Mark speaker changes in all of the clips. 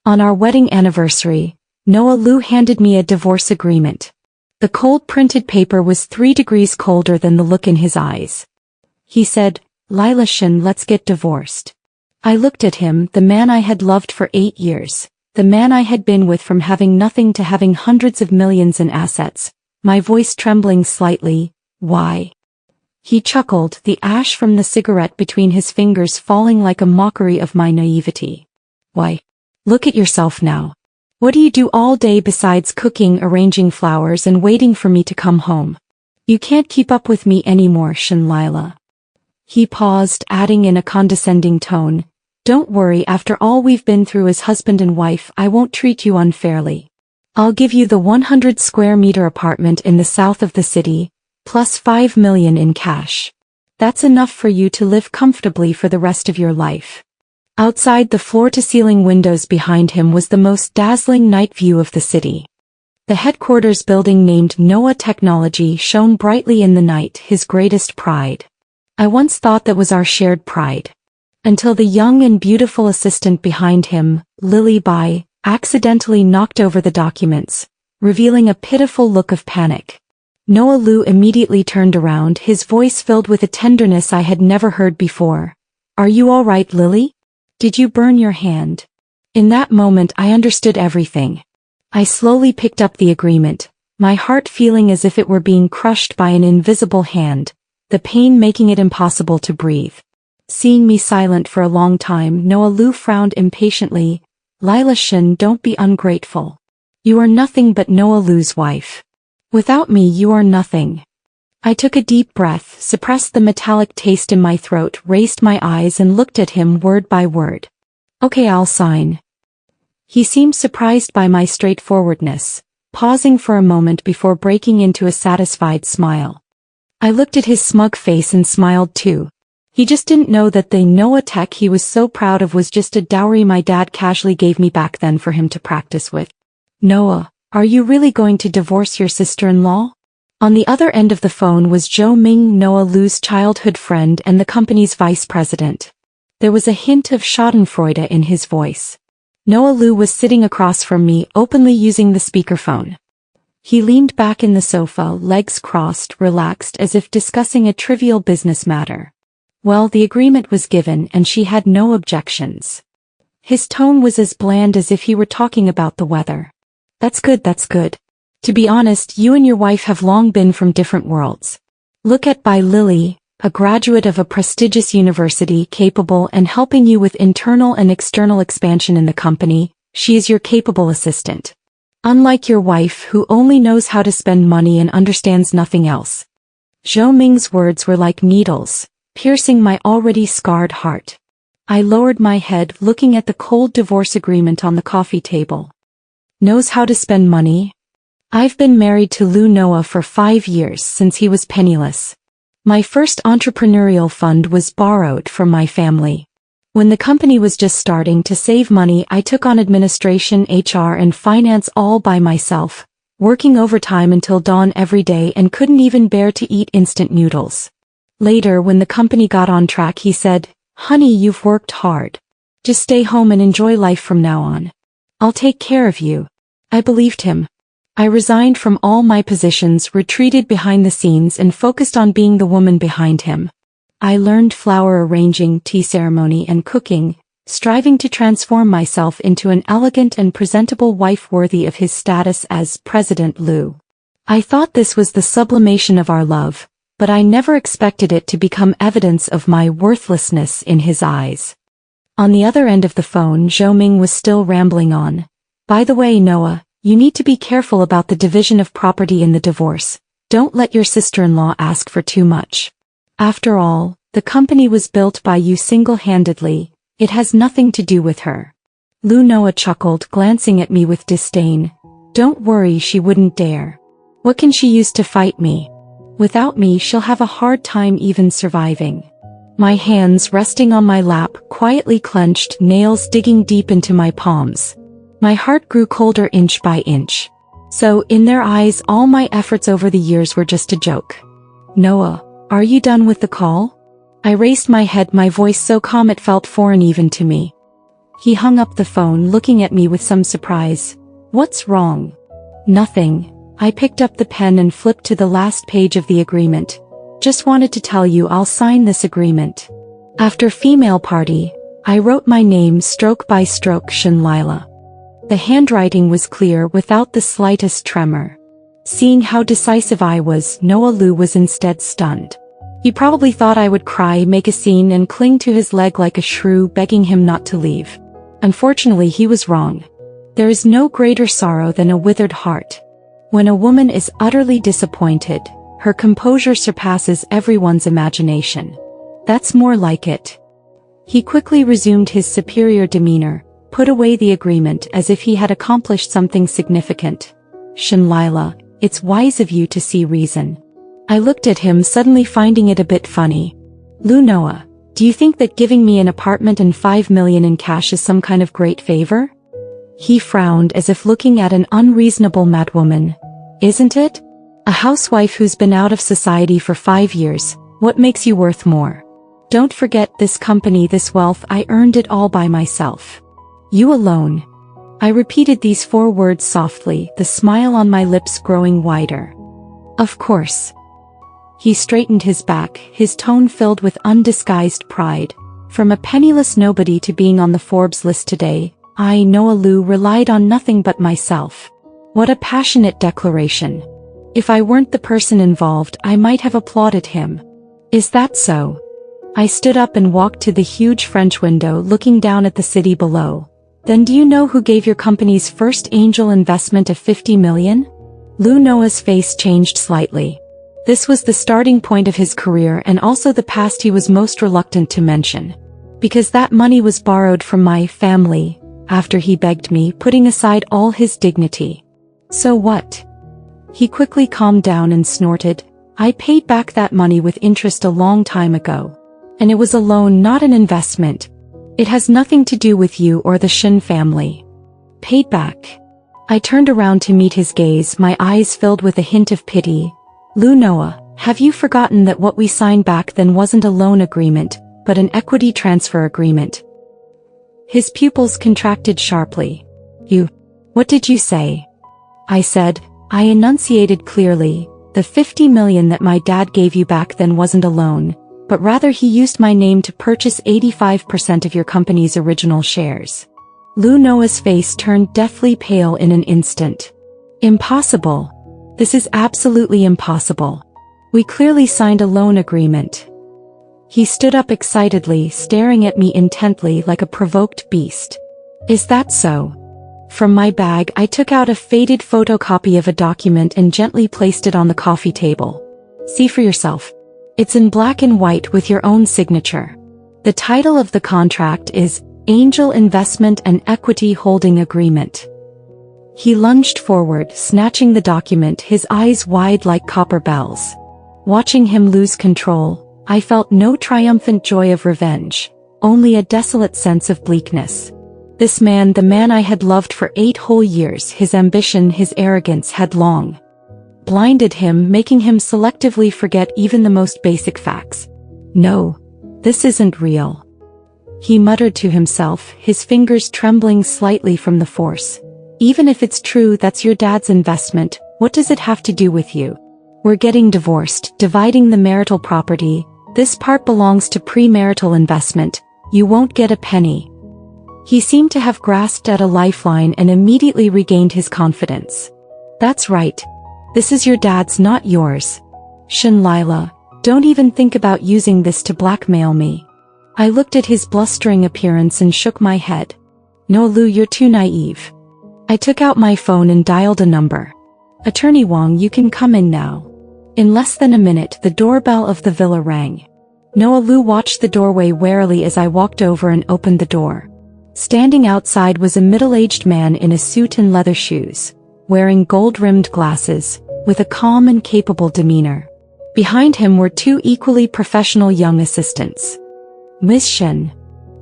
Speaker 1: On our wedding anniversary, Noah Lu handed me a divorce agreement. The cold printed paper was 3 degrees colder than the look in his eyes. He said, "Lila Shin, let's get divorced." I looked at him, the man I had loved for 8 years, the man I had been with from having nothing to having hundreds of millions in assets, my voice trembling slightly. "Why?" He chuckled, the ash from the cigarette between his fingers falling like a mockery of my naivety. "Why? Look at yourself now. What do you do all day besides cooking, arranging flowers and waiting for me to come home? You can't keep up with me anymore, Shin Lila." He paused, adding in a condescending tone, "Don't worry, after all we've been through as husband and wife, I won't treat you unfairly. I'll give you the 100 square meter apartment in the south of the city, plus 5 million in cash. That's enough for you to live comfortably for the rest of your life." Outside the floor-to-ceiling windows behind him was the most dazzling night view of the city. The headquarters building named Noah Technology shone brightly in the night, his greatest pride. I once thought that was our shared pride. Until the young and beautiful assistant behind him, Lily Bai, accidentally knocked over the documents, revealing a pitiful look of panic. Noah Lu immediately turned around, his voice filled with a tenderness I had never heard before. "Are you all right, Lily? Did you burn your hand?" In that moment I understood everything. I slowly picked up the agreement, my heart feeling as if it were being crushed by an invisible hand, the pain making it impossible to breathe. Seeing me silent for a long time, Noah Lu frowned impatiently. "Lila Shin, don't be ungrateful. You are nothing but Noah Lu's wife. Without me you are nothing." I took a deep breath, suppressed the metallic taste in my throat, raised my eyes and looked at him word by word. "Okay, I'll sign." He seemed surprised by my straightforwardness, pausing for a moment before breaking into a satisfied smile. I looked at his smug face and smiled too. He just didn't know that the Noah Tech he was so proud of was just a dowry my dad casually gave me back then for him to practice with. "Noah, are you really going to divorce your sister-in-law?" On the other end of the phone was Zhou Ming, Noah Lu's childhood friend and the company's vice president. There was a hint of schadenfreude in his voice. Noah Lu was sitting across from me, openly using the speakerphone. He leaned back in the sofa, legs crossed, relaxed as if discussing a trivial business matter. Well, the agreement was given and she had no objections. His tone was as bland as if he were talking about the weather. That's good. To be honest, you and your wife have long been from different worlds. Look at Bai Lily, a graduate of a prestigious university capable and helping you with internal and external expansion in the company. She is your capable assistant. Unlike your wife who only knows how to spend money and understands nothing else. Zhou Ming's words were like needles, piercing my already scarred heart. I lowered my head, looking at the cold divorce agreement on the coffee table. Knows how to spend money? I've been married to Lu Noah for 5 years, since he was penniless. My first entrepreneurial fund was borrowed from my family. When the company was just starting to save money, I took on administration, HR and finance all by myself, working overtime until dawn every day and couldn't even bear to eat instant noodles. Later, when the company got on track, he said, "Honey, you've worked hard. Just stay home and enjoy life from now on. I'll take care of you." I believed him. I resigned from all my positions, retreated behind the scenes and focused on being the woman behind him. I learned flower arranging, tea ceremony and cooking, striving to transform myself into an elegant and presentable wife worthy of his status as President Lu. I thought this was the sublimation of our love, but I never expected it to become evidence of my worthlessness in his eyes. On the other end of the phone, Zhou Ming was still rambling on. "By the way, Noah, you need to be careful about the division of property in the divorce. Don't let your sister-in-law ask for too much. After all, the company was built by you single-handedly. It has nothing to do with her." Lu Noah chuckled, glancing at me with disdain. "Don't worry, she wouldn't dare. What can she use to fight me? Without me, she'll have a hard time even surviving." My hands resting on my lap, quietly clenched, nails digging deep into my palms. My heart grew colder inch by inch. So, in their eyes, all my efforts over the years were just a joke. "Noah, are you done with the call?" I raised my head, my voice so calm it felt foreign even to me. He hung up the phone, looking at me with some surprise. What's wrong? Nothing. I picked up the pen and flipped to the last page of the agreement. Just wanted to tell you I'll sign this agreement. After female party, I wrote my name stroke by stroke, Shanlila. The handwriting was clear without the slightest tremor. Seeing how decisive I was, Noah Lu was instead stunned. He probably thought I would cry, make a scene, and cling to his leg like a shrew, begging him not to leave. Unfortunately, he was wrong. There is no greater sorrow than a withered heart. When a woman is utterly disappointed, her composure surpasses everyone's imagination. That's more like it. He quickly resumed his superior demeanor, put away the agreement as if he had accomplished something significant. Shanlila, it's wise of you to see reason. I looked at him, suddenly finding it a bit funny. Lu Noah, do you think that giving me an apartment and 5 million in cash is some kind of great favor? He frowned as if looking at an unreasonable madwoman. Isn't it? A housewife who's been out of society for 5 years, what makes you worth more? Don't forget this company, this wealth, I earned it all by myself. You alone. I repeated these 4 words softly, the smile on my lips growing wider. Of course. He straightened his back, his tone filled with undisguised pride. From a penniless nobody to being on the Forbes list today, I, Noah Lu, relied on nothing but myself. What a passionate declaration. If I weren't the person involved, I might have applauded him. Is that so? I stood up and walked to the huge French window, looking down at the city below. Then do you know who gave your company's first angel investment of 50 million? Lu Noah's face changed slightly. This was the starting point of his career and also the past he was most reluctant to mention. Because that money was borrowed from my family, after he begged me, putting aside all his dignity. So what? He quickly calmed down and snorted. I paid back that money with interest a long time ago. And it was a loan, not an investment. It has nothing to do with you or the Shin family. Paid back. I turned around to meet his gaze, my eyes filled with a hint of pity. Lu Noah, have you forgotten that what we signed back then wasn't a loan agreement, but an equity transfer agreement? His pupils contracted sharply. What did you say? I said, I enunciated clearly, the 50 million that my dad gave you back then wasn't a loan, but rather he used my name to purchase 85% of your company's original shares. Lu Noah's face turned deathly pale in an instant. Impossible. This is absolutely impossible. We clearly signed a loan agreement. He stood up excitedly, staring at me intently like a provoked beast. Is that so? From my bag, I took out a faded photocopy of a document and gently placed it on the coffee table. See for yourself. It's in black and white with your own signature. The title of the contract is Angel Investment and Equity Holding Agreement. He lunged forward, snatching the document, his eyes wide like copper bells. Watching him lose control, I felt no triumphant joy of revenge, only a desolate sense of bleakness. This man, the man I had loved for 8 whole years, his ambition, his arrogance had long blinded him, making him selectively forget even the most basic facts. No, this isn't real. He muttered to himself, his fingers trembling slightly from the force. Even if it's true that's your dad's investment, what does it have to do with you? We're getting divorced, dividing the marital property. This part belongs to premarital investment. You won't get a penny. He seemed to have grasped at a lifeline and immediately regained his confidence. That's right. This is your dad's, not yours. Shanlila, don't even think about using this to blackmail me. I looked at his blustering appearance and shook my head. No, Lu, you're too naive. I took out my phone and dialed a number. Attorney Wong, you can come in now. In less than a minute, the doorbell of the villa rang. Noah Lu watched the doorway warily as I walked over and opened the door. Standing outside was a middle-aged man in a suit and leather shoes, wearing gold-rimmed glasses, with a calm and capable demeanor. Behind him were 2 equally professional young assistants. Miss Shen.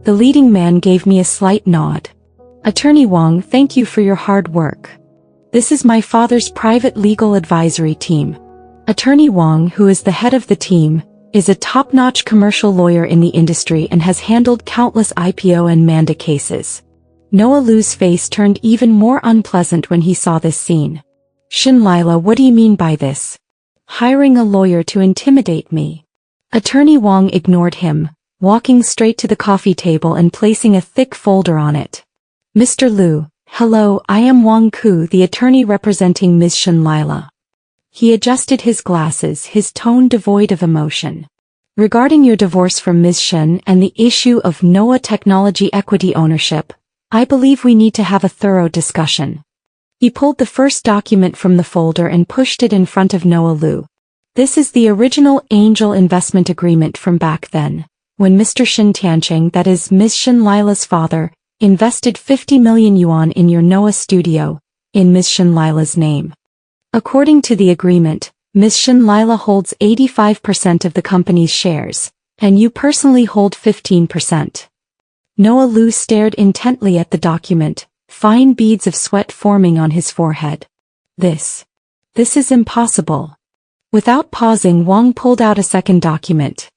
Speaker 1: The leading man gave me a slight nod. Attorney Wong, thank you for your hard work. This is my father's private legal advisory team. Attorney Wong, who is the head of the team, is a top-notch commercial lawyer in the industry and has handled countless IPO and Manda cases. Noah Lu's face turned even more unpleasant when he saw this scene. Shin Lila, what do you mean by this? Hiring a lawyer to intimidate me. Attorney Wong ignored him, walking straight to the coffee table and placing a thick folder on it. Mr. Lu, hello, I am Wong Ku, the attorney representing Ms. Shin Lila. He adjusted his glasses, his tone devoid of emotion. Regarding your divorce from Ms. Shin and the issue of Noah Technology equity ownership, I believe we need to have a thorough discussion. He pulled the first document from the folder and pushed it in front of Noah Lu. This is the original angel investment agreement from back then, when Mr. Shin Tiancheng, that is Ms. Shin Lila's father, invested 50 million yuan in your Noah studio, in Ms. Shin Lila's name. According to the agreement, Ms. Shin Lila holds 85% of the company's shares, and you personally hold 15%. Noah Lu stared intently at the document, fine beads of sweat forming on his forehead. This is impossible. Without pausing, Wong pulled out a second document.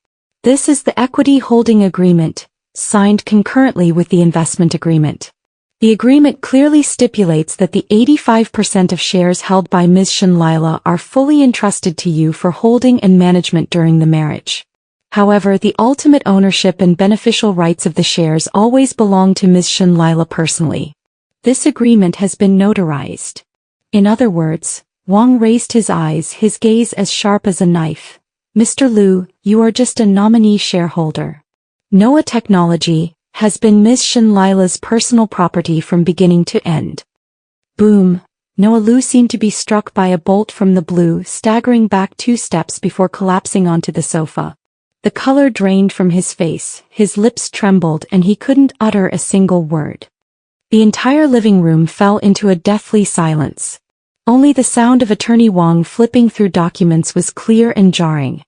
Speaker 1: This is the equity holding agreement, signed concurrently with the investment agreement. The agreement clearly stipulates that the 85% of shares held by Ms. Shin Lila are fully entrusted to you for holding and management during the marriage. However, the ultimate ownership and beneficial rights of the shares always belong to Ms. Shin Lila personally. This agreement has been notarized. In other words, Wong raised his eyes, his gaze as sharp as a knife. Mr. Lu, you are just a nominee shareholder. Noah Technology has been Ms. Shin Lila's personal property from beginning to end. Boom. Noah Lu seemed to be struck by a bolt from the blue, staggering back 2 steps before collapsing onto the sofa. The color drained from his face, his lips trembled, and he couldn't utter a single word. The entire living room fell into a deathly silence. Only the sound of Attorney Wong flipping through documents was clear and jarring.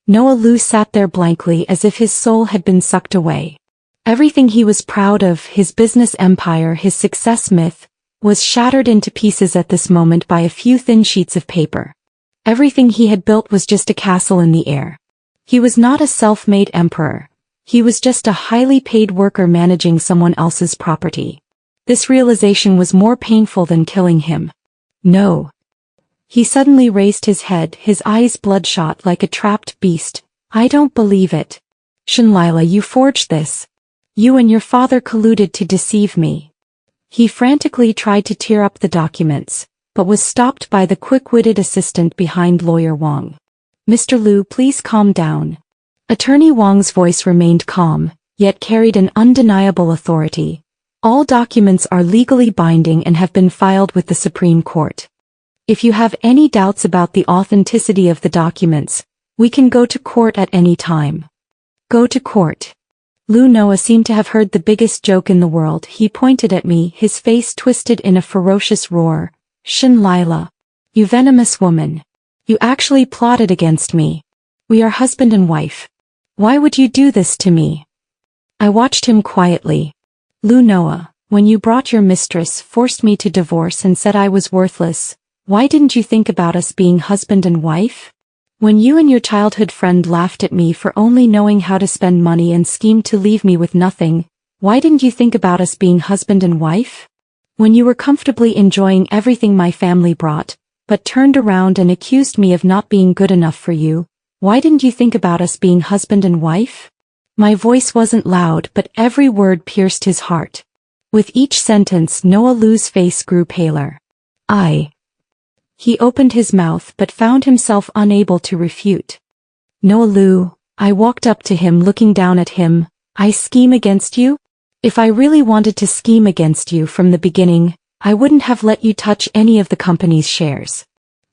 Speaker 1: Noah Lu sat there blankly as if his soul had been sucked away. Everything he was proud of, his business empire, his success myth, was shattered into pieces at this moment by a few thin sheets of paper. Everything he had built was just a castle in the air. He was not a self-made emperor. He was just a highly paid worker managing someone else's property. This realization was more painful than killing him. No. He suddenly raised his head, his eyes bloodshot like a trapped beast. I don't believe it. Shin Lila, you forged this. You and your father colluded to deceive me. He frantically tried to tear up the documents, but was stopped by the quick-witted assistant behind Lawyer Wong. Mr. Lu, please calm down. Attorney Wong's voice remained calm, yet carried an undeniable authority. All documents are legally binding and have been filed with the Supreme Court. If you have any doubts about the authenticity of the documents, we can go to court at any time. Go to court. Lu Noah seemed to have heard the biggest joke in the world. He pointed at me, his face twisted in a ferocious roar. Shin Lila. You venomous woman. You actually plotted against me. We are husband and wife. Why would you do this to me? I watched him quietly. Lu Noah, when you brought your mistress, forced me to divorce and said I was worthless, why didn't you think about us being husband and wife? When you and your childhood friend laughed at me for only knowing how to spend money and schemed to leave me with nothing, why didn't you think about us being husband and wife? When you were comfortably enjoying everything my family brought, but turned around and accused me of not being good enough for you, why didn't you think about us being husband and wife? My voice wasn't loud, but every word pierced his heart. With each sentence, Noah Lu's face grew paler. He opened his mouth but found himself unable to refute. Noah Lu, I walked up to him, looking down at him. I scheme against you? If I really wanted to scheme against you from the beginning, I wouldn't have let you touch any of the company's shares.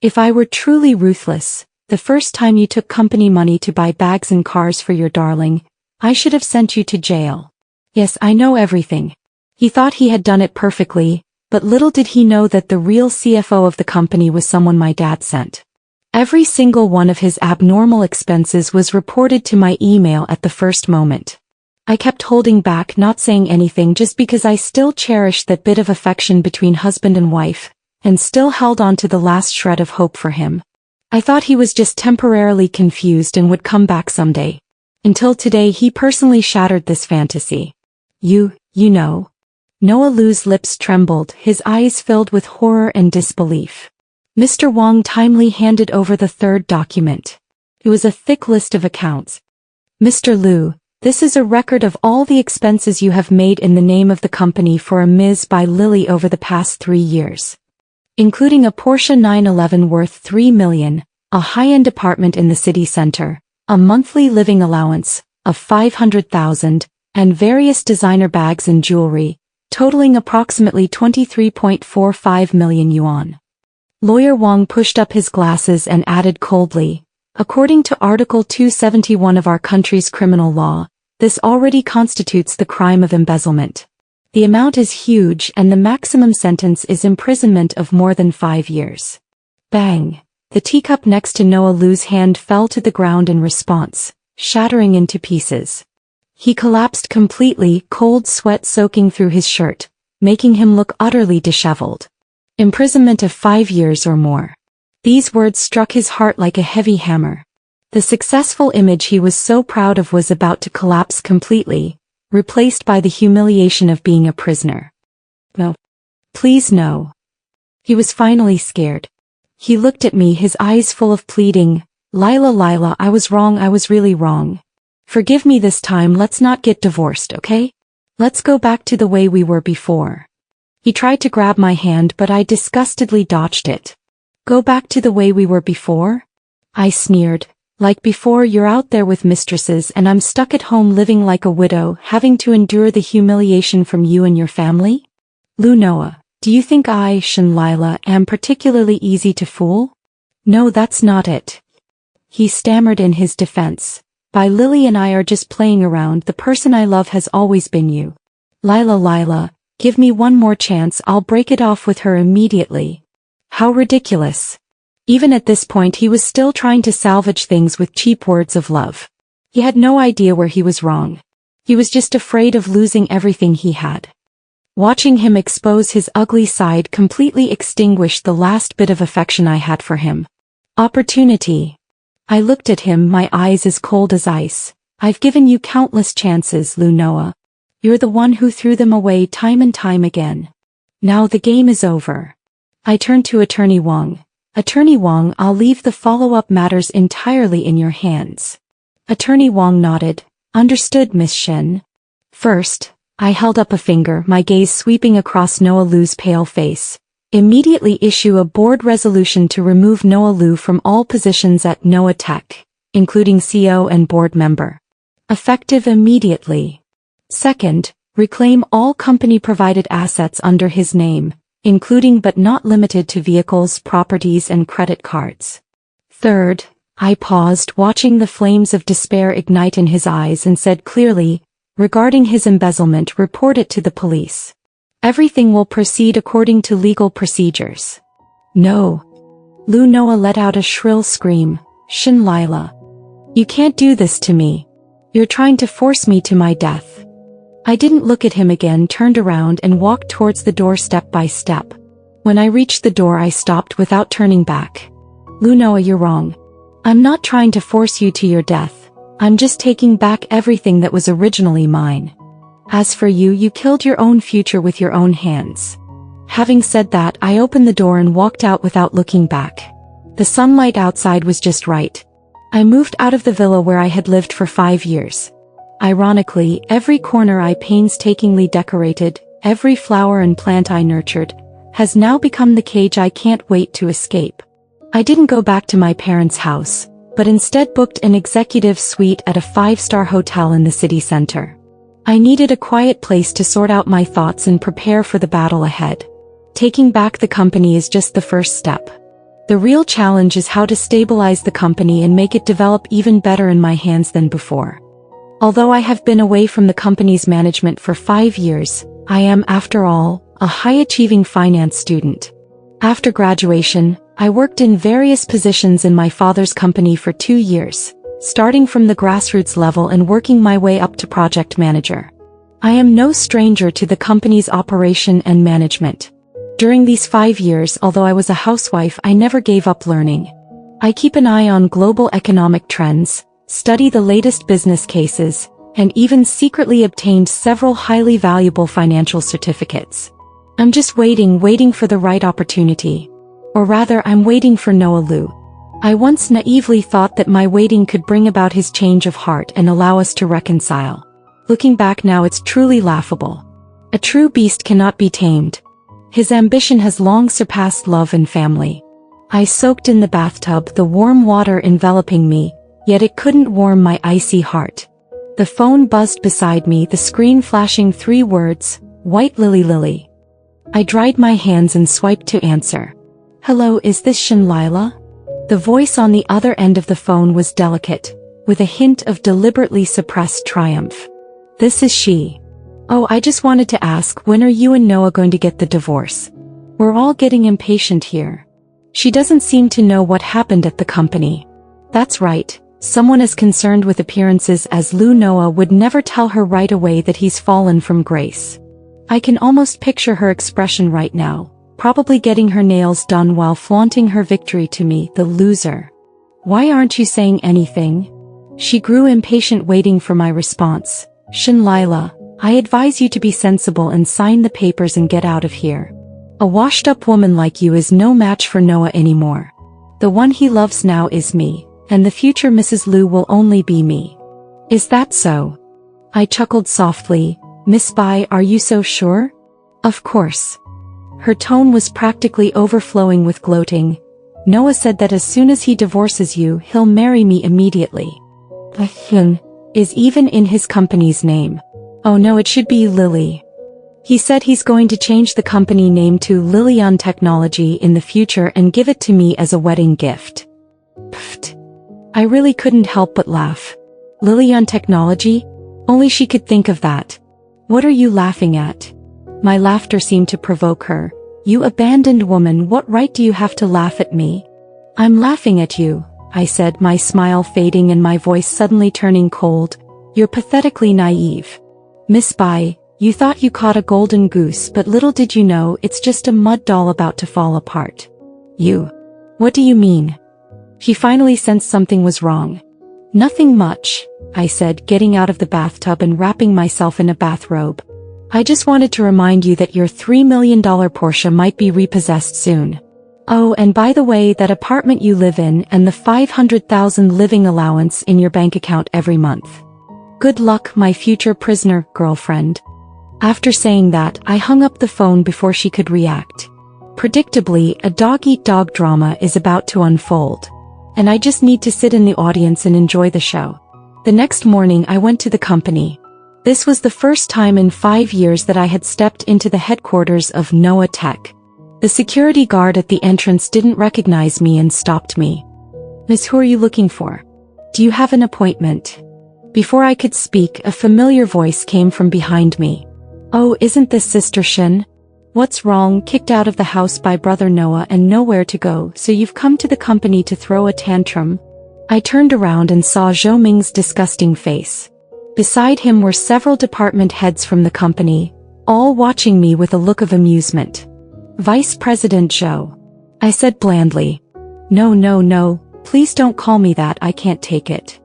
Speaker 1: If I were truly ruthless, the first time you took company money to buy bags and cars for your darling, I should have sent you to jail. Yes, I know everything. He thought he had done it perfectly, but little did he know that the real CFO of the company was someone my dad sent. Every single one of his abnormal expenses was reported to my email at the first moment. I kept holding back, not saying anything, just because I still cherished that bit of affection between husband and wife, and still held on to the last shred of hope for him. I thought he was just temporarily confused and would come back someday. Until today he personally shattered this fantasy. You know. Noah Lu's lips trembled, his eyes filled with horror and disbelief. Mr. Wang timely handed over the third document. It was a thick list of accounts. Mr. Lu, this is a record of all the expenses you have made in the name of the company for a Ms. by Lily over the past 3 years. Including a Porsche 911 worth 3 million, a high-end apartment in the city center, a monthly living allowance of 500,000, and various designer bags and jewelry, totaling approximately 23.45 million yuan. Lawyer Wang pushed up his glasses and added coldly, according to Article 271 of our country's criminal law, this already constitutes the crime of embezzlement. The amount is huge and the maximum sentence is imprisonment of more than 5 years. Bang! The teacup next to Noah Lu's hand fell to the ground in response, shattering into pieces. He collapsed completely, cold sweat soaking through his shirt, making him look utterly disheveled. Imprisonment of 5 years or more. These words struck his heart like a heavy hammer. The successful image he was so proud of was about to collapse completely, replaced by the humiliation of being a prisoner. No. Please no. He was finally scared. He looked at me, his eyes full of pleading. Lila, I was wrong, I was really wrong. Forgive me this time, let's not get divorced, okay? Let's go back to the way we were before. He tried to grab my hand but I disgustedly dodged it. Go back to the way we were before? I sneered. Like before, you're out there with mistresses and I'm stuck at home living like a widow, having to endure the humiliation from you and your family? Lu Noah, do you think I, Lila, am particularly easy to fool? No, that's not it. He stammered in his defense. By Lily and I are just playing around, the person I love has always been you. Lila, give me one more chance, I'll break it off with her immediately. How ridiculous. Even at this point he was still trying to salvage things with cheap words of love. He had no idea where he was wrong. He was just afraid of losing everything he had. Watching him expose his ugly side completely extinguished the last bit of affection I had for him. Opportunity. I looked at him, my eyes as cold as ice. I've given you countless chances, Lu Noah. You're the one who threw them away time and time again. Now the game is over. I turned to Attorney Wang. Attorney Wang, I'll leave the follow-up matters entirely in your hands. Attorney Wang nodded. Understood, Miss Shen. First, I held up a finger, my gaze sweeping across Noah Lu's pale face. Immediately issue a board resolution to remove Noah Lu from all positions at Noah Tech, including CEO and board member. Effective immediately. Second, reclaim all company-provided assets under his name, including but not limited to vehicles, properties, and credit cards. Third, I paused, watching the flames of despair ignite in his eyes, and said clearly, regarding his embezzlement, report it to the police. Everything will proceed according to legal procedures. No. Lu Noah let out a shrill scream. Lila. You can't do this to me. You're trying to force me to my death. I didn't look at him again, turned around and walked towards the door step by step. When I reached the door I stopped without turning back. Lu Noah, you're wrong. I'm not trying to force you to your death. I'm just taking back everything that was originally mine. As for you, you killed your own future with your own hands. Having said that, I opened the door and walked out without looking back. The sunlight outside was just right. I moved out of the villa where I had lived for 5 years. Ironically, every corner I painstakingly decorated, every flower and plant I nurtured, has now become the cage I can't wait to escape. I didn't go back to my parents' house, but instead booked an executive suite at a 5-star hotel in the city center. I needed a quiet place to sort out my thoughts and prepare for the battle ahead. Taking back the company is just the first step. The real challenge is how to stabilize the company and make it develop even better in my hands than before. Although I have been away from the company's management for 5 years, I am, after all, a high-achieving finance student. After graduation, I worked in various positions in my father's company for 2 years, starting from the grassroots level and working my way up to project manager. I am no stranger to the company's operation and management. During these 5 years, although I was a housewife, I never gave up learning. I keep an eye on global economic trends, study the latest business cases, and even secretly obtained several highly valuable financial certificates. I'm just waiting for the right opportunity. Or rather, I'm waiting for Noah Lu. I once naively thought that my waiting could bring about his change of heart and allow us to reconcile. Looking back now, it's truly laughable. A true beast cannot be tamed. His ambition has long surpassed love and family. I soaked in the bathtub, the warm water enveloping me, yet it couldn't warm my icy heart. The phone buzzed beside me, the screen flashing 3 words, "White Lily Lily." I dried my hands and swiped to answer. "Hello, is this Shanlila?" The voice on the other end of the phone was delicate, with a hint of deliberately suppressed triumph. "This is she. Oh, I just wanted to ask, when are you and Noah going to get the divorce? We're all getting impatient here." She doesn't seem to know what happened at the company. That's right, someone as concerned with appearances as Lou Noah would never tell her right away that he's fallen from grace. I can almost picture her expression right now, probably getting her nails done while flaunting her victory to me, the loser. "Why aren't you saying anything?" She grew impatient, waiting for my response. "Shanlila, I advise you to be sensible and sign the papers and get out of here. A washed-up woman like you is no match for Noah anymore. The one he loves now is me, and the future Mrs. Liu will only be me." "Is that so?" I chuckled softly. "Miss Bai, are you so sure?" "Of course." Her tone was practically overflowing with gloating. "Noah said that as soon as he divorces you, he'll marry me immediately. The is even in his company's name. Oh no, it should be Lily. He said he's going to change the company name to Lilian Technology in the future and give it to me as a wedding gift." Pfft. I really couldn't help but laugh. Lilian Technology? Only she could think of that. "What are you laughing at?" My laughter seemed to provoke her. "You abandoned woman, what right do you have to laugh at me?" "I'm laughing at you," I said, my smile fading and my voice suddenly turning cold. "You're pathetically naive. Miss Bai, you thought you caught a golden goose, but little did you know it's just a mud doll about to fall apart." "You? What do you mean?" She finally sensed something was wrong. "Nothing much," I said, getting out of the bathtub and wrapping myself in a bathrobe. "I just wanted to remind you that your $3 million Porsche might be repossessed soon. Oh, and by the way, that apartment you live in and the $500,000 living allowance in your bank account every month. Good luck, my future prisoner girlfriend." After saying that, I hung up the phone before she could react. Predictably, a dog-eat-dog drama is about to unfold. And I just need to sit in the audience and enjoy the show. The next morning I went to the company. This was the first time in 5 years that I had stepped into the headquarters of Noah Tech. The security guard at the entrance didn't recognize me and stopped me. "Miss, who are you looking for? Do you have an appointment?" Before I could speak, a familiar voice came from behind me. "Oh, isn't this Sister Shin? What's wrong? Kicked out of the house by brother Noah and nowhere to go, so you've come to the company to throw a tantrum?" I turned around and saw Zhou Ming's disgusting face. Beside him were several department heads from the company, all watching me with a look of amusement. "Vice President Zhou," I said blandly. No, please don't call me that, I can't take it."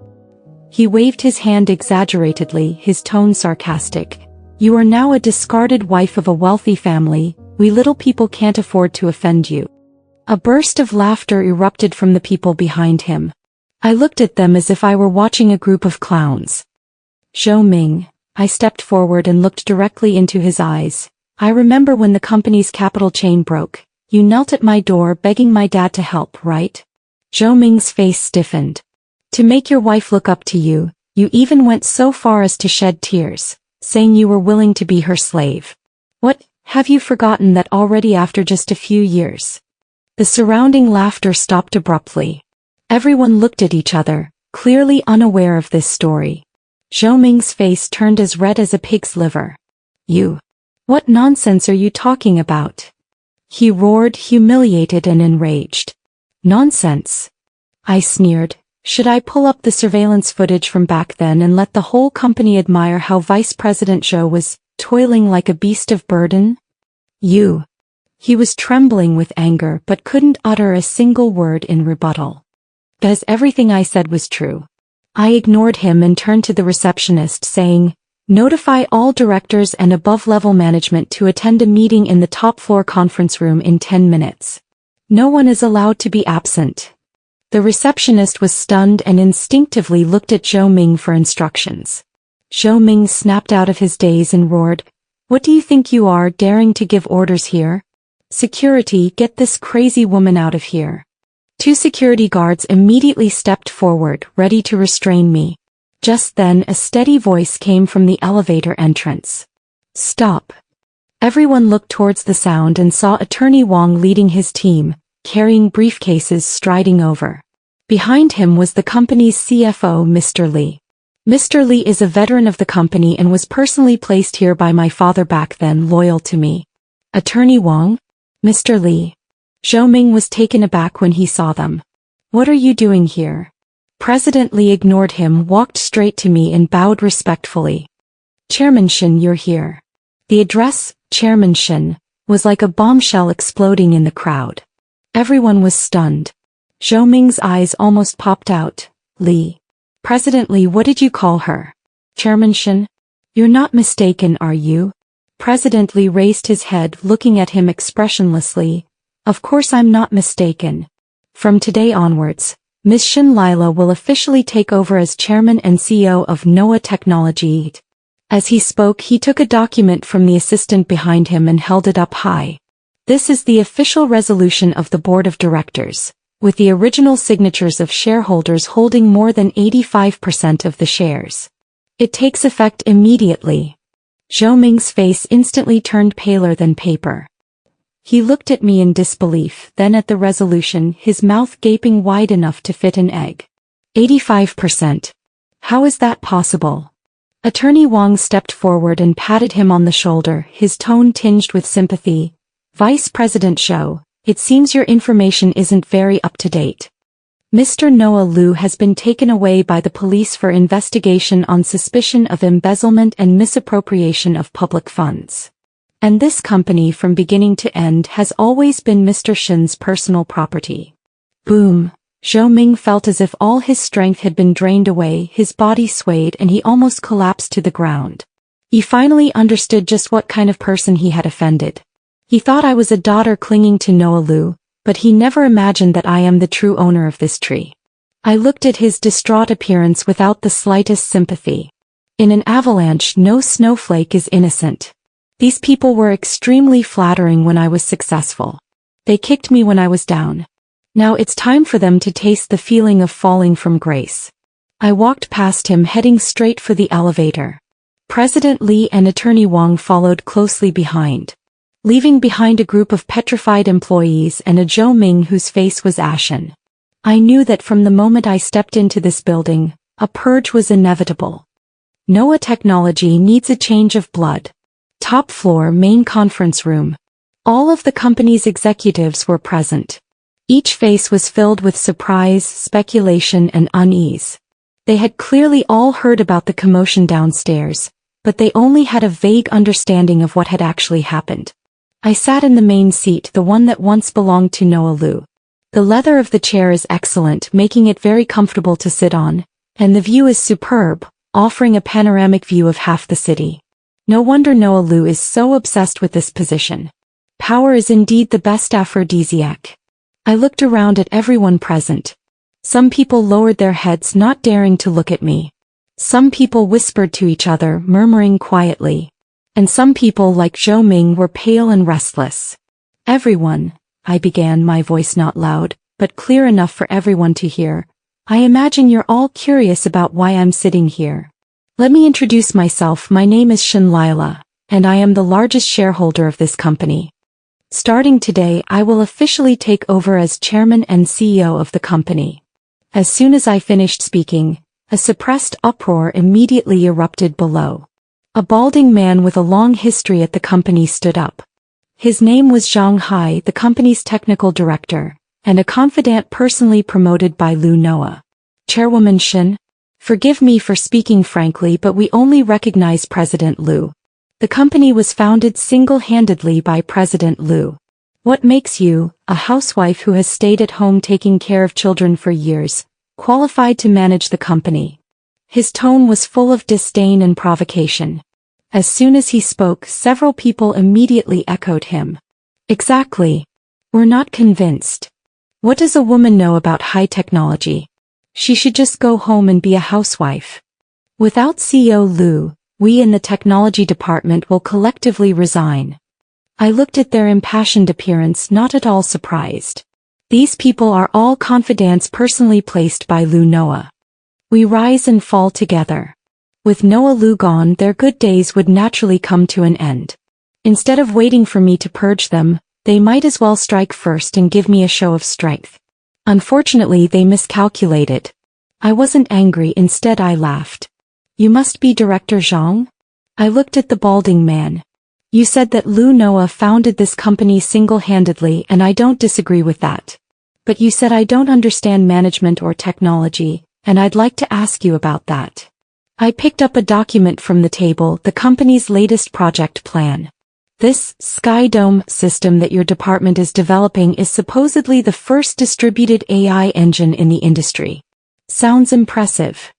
Speaker 1: He waved his hand exaggeratedly, his tone sarcastic. "You are now a discarded wife of a wealthy family, we little people can't afford to offend you." A burst of laughter erupted from the people behind him. I looked at them as if I were watching a group of clowns. "Zhou Ming," I stepped forward and looked directly into his eyes. "I remember when the company's capital chain broke. You knelt at my door begging my dad to help, right?" Zhou Ming's face stiffened. "To make your wife look up to you, you even went so far as to shed tears, saying you were willing to be her slave. What, have you forgotten that already after just a few years?" The surrounding laughter stopped abruptly. Everyone looked at each other, clearly unaware of this story. Zhou Ming's face turned as red as a pig's liver. "You? What nonsense are you talking about?" he roared, humiliated and enraged. "Nonsense?" I sneered. "Should I pull up the surveillance footage from back then and let the whole company admire how Vice President Zhou was toiling like a beast of burden?" "You?" He was trembling with anger but couldn't utter a single word in rebuttal. Because everything I said was true. I ignored him and turned to the receptionist saying, "Notify all directors and above-level management to attend a meeting in the top-floor conference room in 10 minutes. No one is allowed to be absent." The receptionist was stunned and instinctively looked at Zhou Ming for instructions. Zhou Ming snapped out of his daze and roared, "What do you think you are, daring to give orders here? Security, get this crazy woman out of here." Two security guards immediately stepped forward, ready to restrain me. Just then a steady voice came from the elevator entrance. "Stop." Everyone looked towards the sound and saw Attorney Wang leading his team, carrying briefcases striding over. Behind him was the company's CFO, Mr. Li. Mr. Li is a veteran of the company and was personally placed here by my father back then, loyal to me. "Attorney Wang? Mr. Li." Zhou Ming was taken aback when he saw them. "What are you doing here?" President Li ignored him, walked straight to me and bowed respectfully. "Chairman Shen, you're here." The address, Chairman Shen, was like a bombshell exploding in the crowd. Everyone was stunned. Zhou Ming's eyes almost popped out. "Li. President Li, what did you call her?" "Chairman Shen? You're not mistaken, are you?" President Li raised his head, looking at him expressionlessly. "Of course I'm not mistaken. From today onwards, Ms. Shen Lila will officially take over as chairman and CEO of Noah Technology. As he spoke, he took a document from the assistant behind him and held it up high. "This is the official resolution of the board of directors, with the original signatures of shareholders holding more than 85% of the shares. It takes effect immediately." Zhou Ming's face instantly turned paler than paper. He looked at me in disbelief, then at the resolution, his mouth gaping wide enough to fit an egg. 85%. How is that possible? Attorney Wang stepped forward and patted him on the shoulder, his tone tinged with sympathy. "Vice President Zhou, it seems your information isn't very up to date. Mr. Noah Liu has been taken away by the police for investigation on suspicion of embezzlement and misappropriation of public funds. And this company from beginning to end has always been Mr. Shen's personal property." Boom. Zhou Ming felt as if all his strength had been drained away, his body swayed and he almost collapsed to the ground. He finally understood just what kind of person he had offended. He thought I was a daughter clinging to Noah Liu, but he never imagined that I am the true owner of this tree. I looked at his distraught appearance without the slightest sympathy. In an avalanche, no snowflake is innocent. These people were extremely flattering when I was successful. They kicked me when I was down. Now it's time for them to taste the feeling of falling from grace. I walked past him, heading straight for the elevator. President Li and Attorney Wang followed closely behind, leaving behind a group of petrified employees and a Zhou Ming whose face was ashen. I knew that from the moment I stepped into this building, a purge was inevitable. Noah Technology needs a change of blood. Top floor, main conference room. All of the company's executives were present. Each face was filled with surprise, speculation, and unease. They had clearly all heard about the commotion downstairs, but they only had a vague understanding of what had actually happened. I sat in the main seat, the one that once belonged to Noah Liu. The leather of the chair is excellent, making it very comfortable to sit on, and the view is superb, offering a panoramic view of half the city. No wonder Noah Liu is so obsessed with this position. Power is indeed the best aphrodisiac. I looked around at everyone present. Some people lowered their heads, not daring to look at me. Some people whispered to each other, murmuring quietly. And some people, like Zhou Ming, were pale and restless. "Everyone," I began, my voice not loud, but clear enough for everyone to hear. "I imagine you're all curious about why I'm sitting here. Let me introduce myself. My name is Shen Lila, and I am the largest shareholder of this company. Starting today, I will officially take over as chairman and CEO of the company." As soon as I finished speaking, a suppressed uproar immediately erupted below. A balding man with a long history at the company stood up. His name was Zhang Hai, the company's technical director, and a confidant personally promoted by Liu Noah. "Chairwoman Shen, forgive me for speaking frankly, but we only recognize President Liu. The company was founded single-handedly by President Liu. What makes you, a housewife who has stayed at home taking care of children for years, qualified to manage the company?" His tone was full of disdain and provocation. As soon as he spoke, several people immediately echoed him. Exactly. We're not convinced. What does a woman know about high technology? She should just go home and be a housewife. Without CEO Lu, we in the technology department will collectively resign. I looked at their impassioned appearance, not at all surprised. These people are all confidants personally placed by Lu Noah. We rise and fall together. With Noah Lu gone, their good days would naturally come to an end. Instead of waiting for me to purge them, they might as well strike first and give me a show of strength. Unfortunately, they miscalculated. I wasn't angry, instead I laughed. You must be Director Zhang? I looked at the balding man. You said that Lu Noah founded this company single-handedly, and I don't disagree with that. But you said I don't understand management or technology, and I'd like to ask you about that. I picked up a document from the table, the company's latest project plan. This Sky Dome system that your department is developing is supposedly the first distributed AI engine in the industry. Sounds impressive.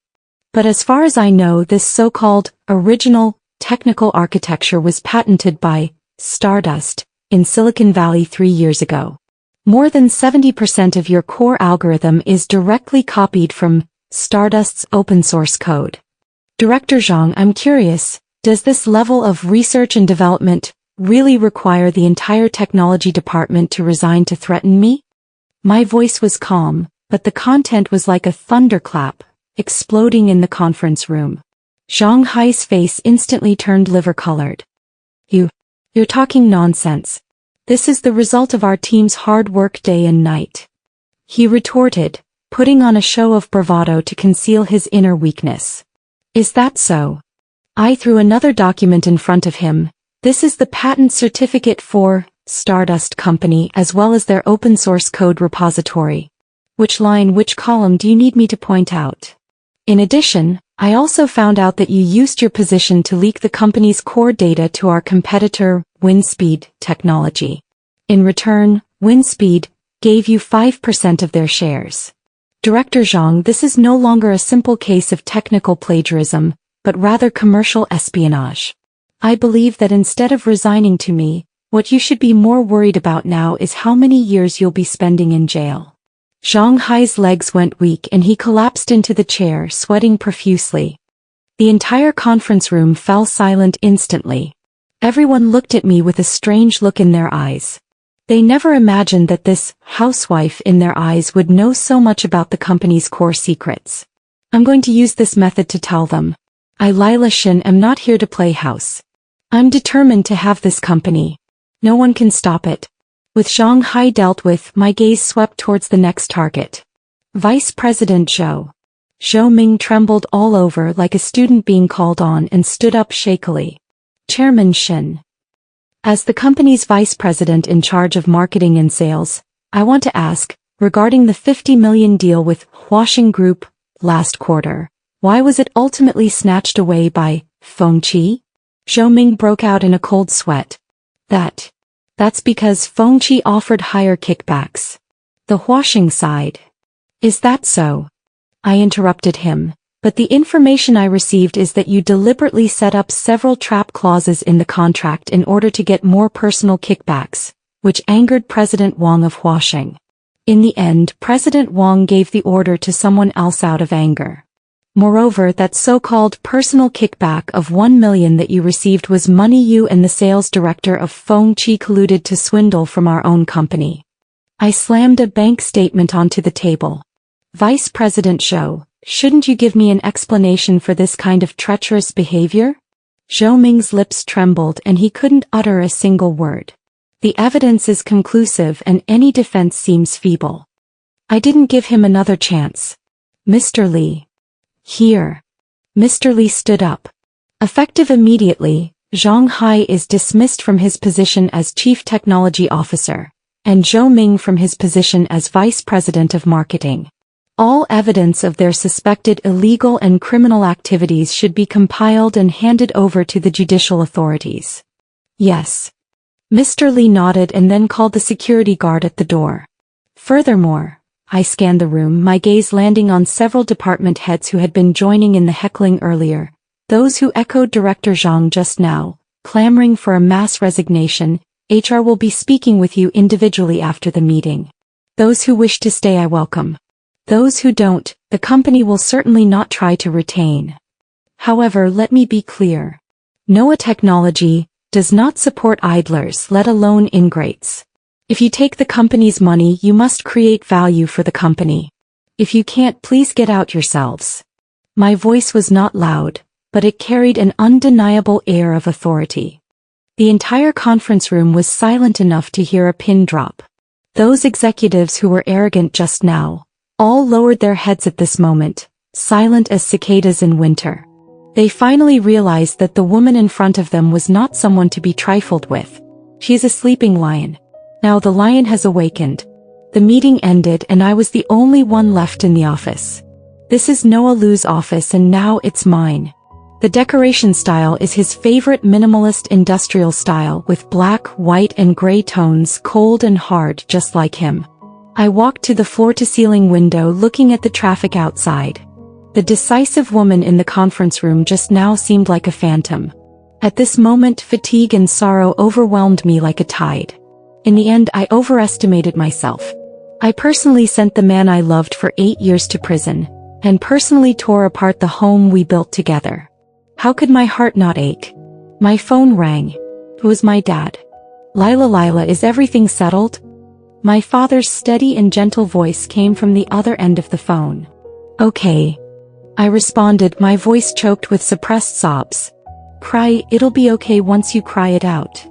Speaker 1: But as far as I know, this so-called original technical architecture was patented by Stardust in Silicon Valley 3 years ago. More than 70% of your core algorithm is directly copied from Stardust's open source code. Director Zhang, I'm curious, does this level of research and development really require the entire technology department to resign to threaten me? My voice was calm, but the content was like a thunderclap, exploding in the conference room. Zhang Hai's face instantly turned liver-colored. You're talking nonsense. This is the result of our team's hard work day and night. He retorted, putting on a show of bravado to conceal his inner weakness. Is that so? I threw another document in front of him. This is the patent certificate for Stardust Company as well as their open source code repository. Which line, which column do you need me to point out? In addition, I also found out that you used your position to leak the company's core data to our competitor, Windspeed Technology. In return, Windspeed gave you 5% of their shares. Director Zhang, this is no longer a simple case of technical plagiarism, but rather commercial espionage. I believe that instead of resigning to me, what you should be more worried about now is how many years you'll be spending in jail. Zhang Hai's legs went weak and he collapsed into the chair, sweating profusely. The entire conference room fell silent instantly. Everyone looked at me with a strange look in their eyes. They never imagined that this housewife in their eyes would know so much about the company's core secrets. I'm going to use this method to tell them. I, Lila Shin, am not here to play house. I'm determined to have this company. No one can stop it. With Zhang Hai dealt with, my gaze swept towards the next target. Vice President Zhou. Zhou Ming trembled all over like a student being called on and stood up shakily. Chairman Shin. As the company's vice president in charge of marketing and sales, I want to ask, regarding the 50 million deal with Huaxing Group last quarter, why was it ultimately snatched away by Fengqi? Zhou Ming broke out in a cold sweat. That's because Fengqi offered higher kickbacks. The Huaxing side. Is that so? I interrupted him, but the information I received is that you deliberately set up several trap clauses in the contract in order to get more personal kickbacks, which angered President Wang of Huaxing. In the end, President Wang gave the order to someone else out of anger. Moreover, that so-called personal kickback of 1 million that you received was money you and the sales director of Fengqi colluded to swindle from our own company. I slammed a bank statement onto the table. Vice President Zhou, shouldn't you give me an explanation for this kind of treacherous behavior? Zhou Ming's lips trembled and he couldn't utter a single word. The evidence is conclusive and any defense seems feeble. I didn't give him another chance. Mr. Li. Here. Mr. Li stood up. Effective immediately, Zhang Hai is dismissed from his position as Chief Technology Officer, and Zhou Ming from his position as Vice President of Marketing. All evidence of their suspected illegal and criminal activities should be compiled and handed over to the judicial authorities. Yes. Mr. Li nodded and then called the security guard at the door. Furthermore, I scanned the room, my gaze landing on several department heads who had been joining in the heckling earlier. Those who echoed Director Zhang just now, clamoring for a mass resignation. HR will be speaking with you individually after the meeting. Those who wish to stay I welcome. Those who don't, the company will certainly not try to retain. However, let me be clear. Noah Technology does not support idlers, let alone ingrates. If you take the company's money, you must create value for the company. If you can't, please get out yourselves. My voice was not loud, but it carried an undeniable air of authority. The entire conference room was silent enough to hear a pin drop. Those executives who were arrogant just now, all lowered their heads at this moment, silent as cicadas in winter. They finally realized that the woman in front of them was not someone to be trifled with. She is a sleeping lion. Now the lion has awakened. The meeting ended and I was the only one left in the office. This is Noah Lu's office and now it's mine. The decoration style is his favorite minimalist industrial style with black, white and gray tones, cold and hard just like him. I walked to the floor-to-ceiling window looking at the traffic outside. The decisive woman in the conference room just now seemed like a phantom. At this moment, fatigue and sorrow overwhelmed me like a tide. In the end, I overestimated myself. I personally sent the man I loved for 8 years to prison, and personally tore apart the home we built together. How could my heart not ache? My phone rang. It was my dad. Lila, is everything settled? My father's steady and gentle voice came from the other end of the phone. Okay. I responded, my voice choked with suppressed sobs. Cry, it'll be okay once you cry it out.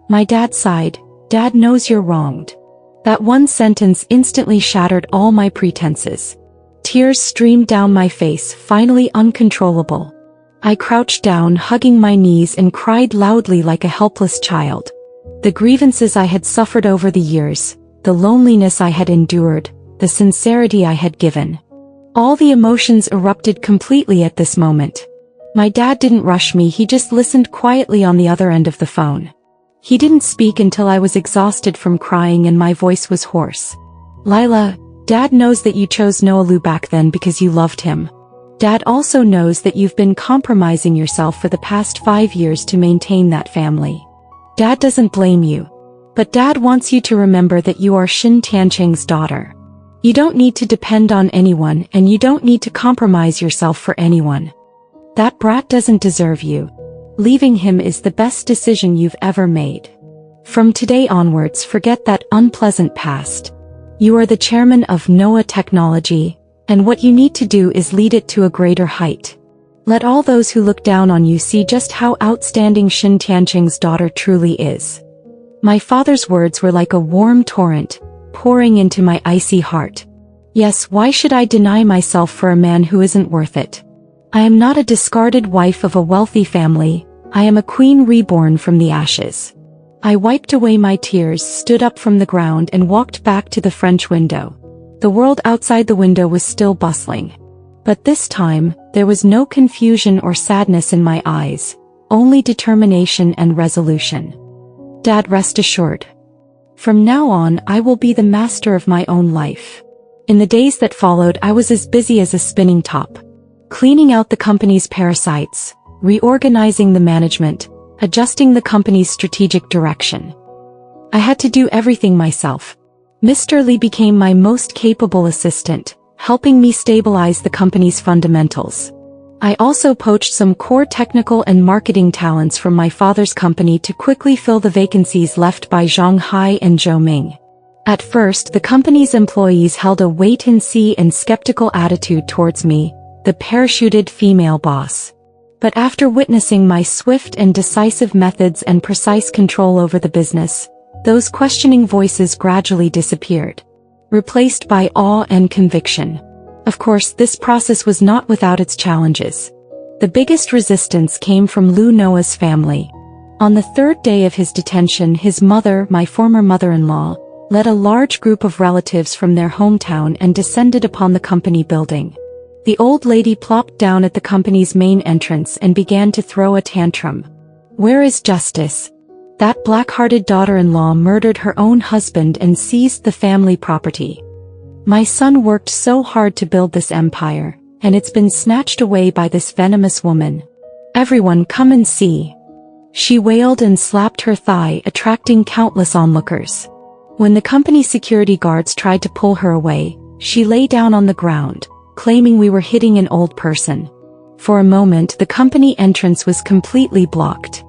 Speaker 1: My dad sighed. Dad knows you're wronged. That one sentence instantly shattered all my pretenses. Tears streamed down my face, finally uncontrollable. I crouched down, hugging my knees and cried loudly like a helpless child. The grievances I had suffered over the years, the loneliness I had endured, the sincerity I had given. All the emotions erupted completely at this moment. My dad didn't rush me, he just listened quietly on the other end of the phone. He didn't speak until I was exhausted from crying and my voice was hoarse. Lila, Dad knows that you chose Noah Lu back then because you loved him. Dad also knows that you've been compromising yourself for the past 5 years to maintain that family. Dad doesn't blame you. But Dad wants you to remember that you are Xin Tianqing's daughter. You don't need to depend on anyone and you don't need to compromise yourself for anyone. That brat doesn't deserve you. Leaving him is the best decision you've ever made. From today onwards, forget that unpleasant past. You are the chairman of Noah Technology, and what you need to do is lead it to a greater height. Let all those who look down on you see just how outstanding Xin Tianqing's daughter truly is. My father's words were like a warm torrent, pouring into my icy heart. Yes, why should I deny myself for a man who isn't worth it? I am not a discarded wife of a wealthy family, I am a queen reborn from the ashes. I wiped away my tears, stood up from the ground and walked back to the French window. The world outside the window was still bustling. But this time, there was no confusion or sadness in my eyes, only determination and resolution. Dad, rest assured. From now on, I will be the master of my own life. In the days that followed, I was as busy as a spinning top. Cleaning out the company's parasites, reorganizing the management, adjusting the company's strategic direction. I had to do everything myself. Mr. Li became my most capable assistant, helping me stabilize the company's fundamentals. I also poached some core technical and marketing talents from my father's company to quickly fill the vacancies left by Zhang Hai and Zhou Ming. At first, the company's employees held a wait-and-see and skeptical attitude towards me, the parachuted female boss. But after witnessing my swift and decisive methods and precise control over the business, those questioning voices gradually disappeared, replaced by awe and conviction. Of course, this process was not without its challenges. The biggest resistance came from Lu Noah's family. On the third day of his detention, his mother, my former mother-in-law, led a large group of relatives from their hometown and descended upon the company building. The old lady plopped down at the company's main entrance and began to throw a tantrum. Where is justice? That black-hearted daughter-in-law murdered her own husband and seized the family property. My son worked so hard to build this empire, and it's been snatched away by this venomous woman. Everyone come and see. She wailed and slapped her thigh, attracting countless onlookers. When the company security guards tried to pull her away, she lay down on the ground, claiming we were hitting an old person. For a moment the company entrance was completely blocked.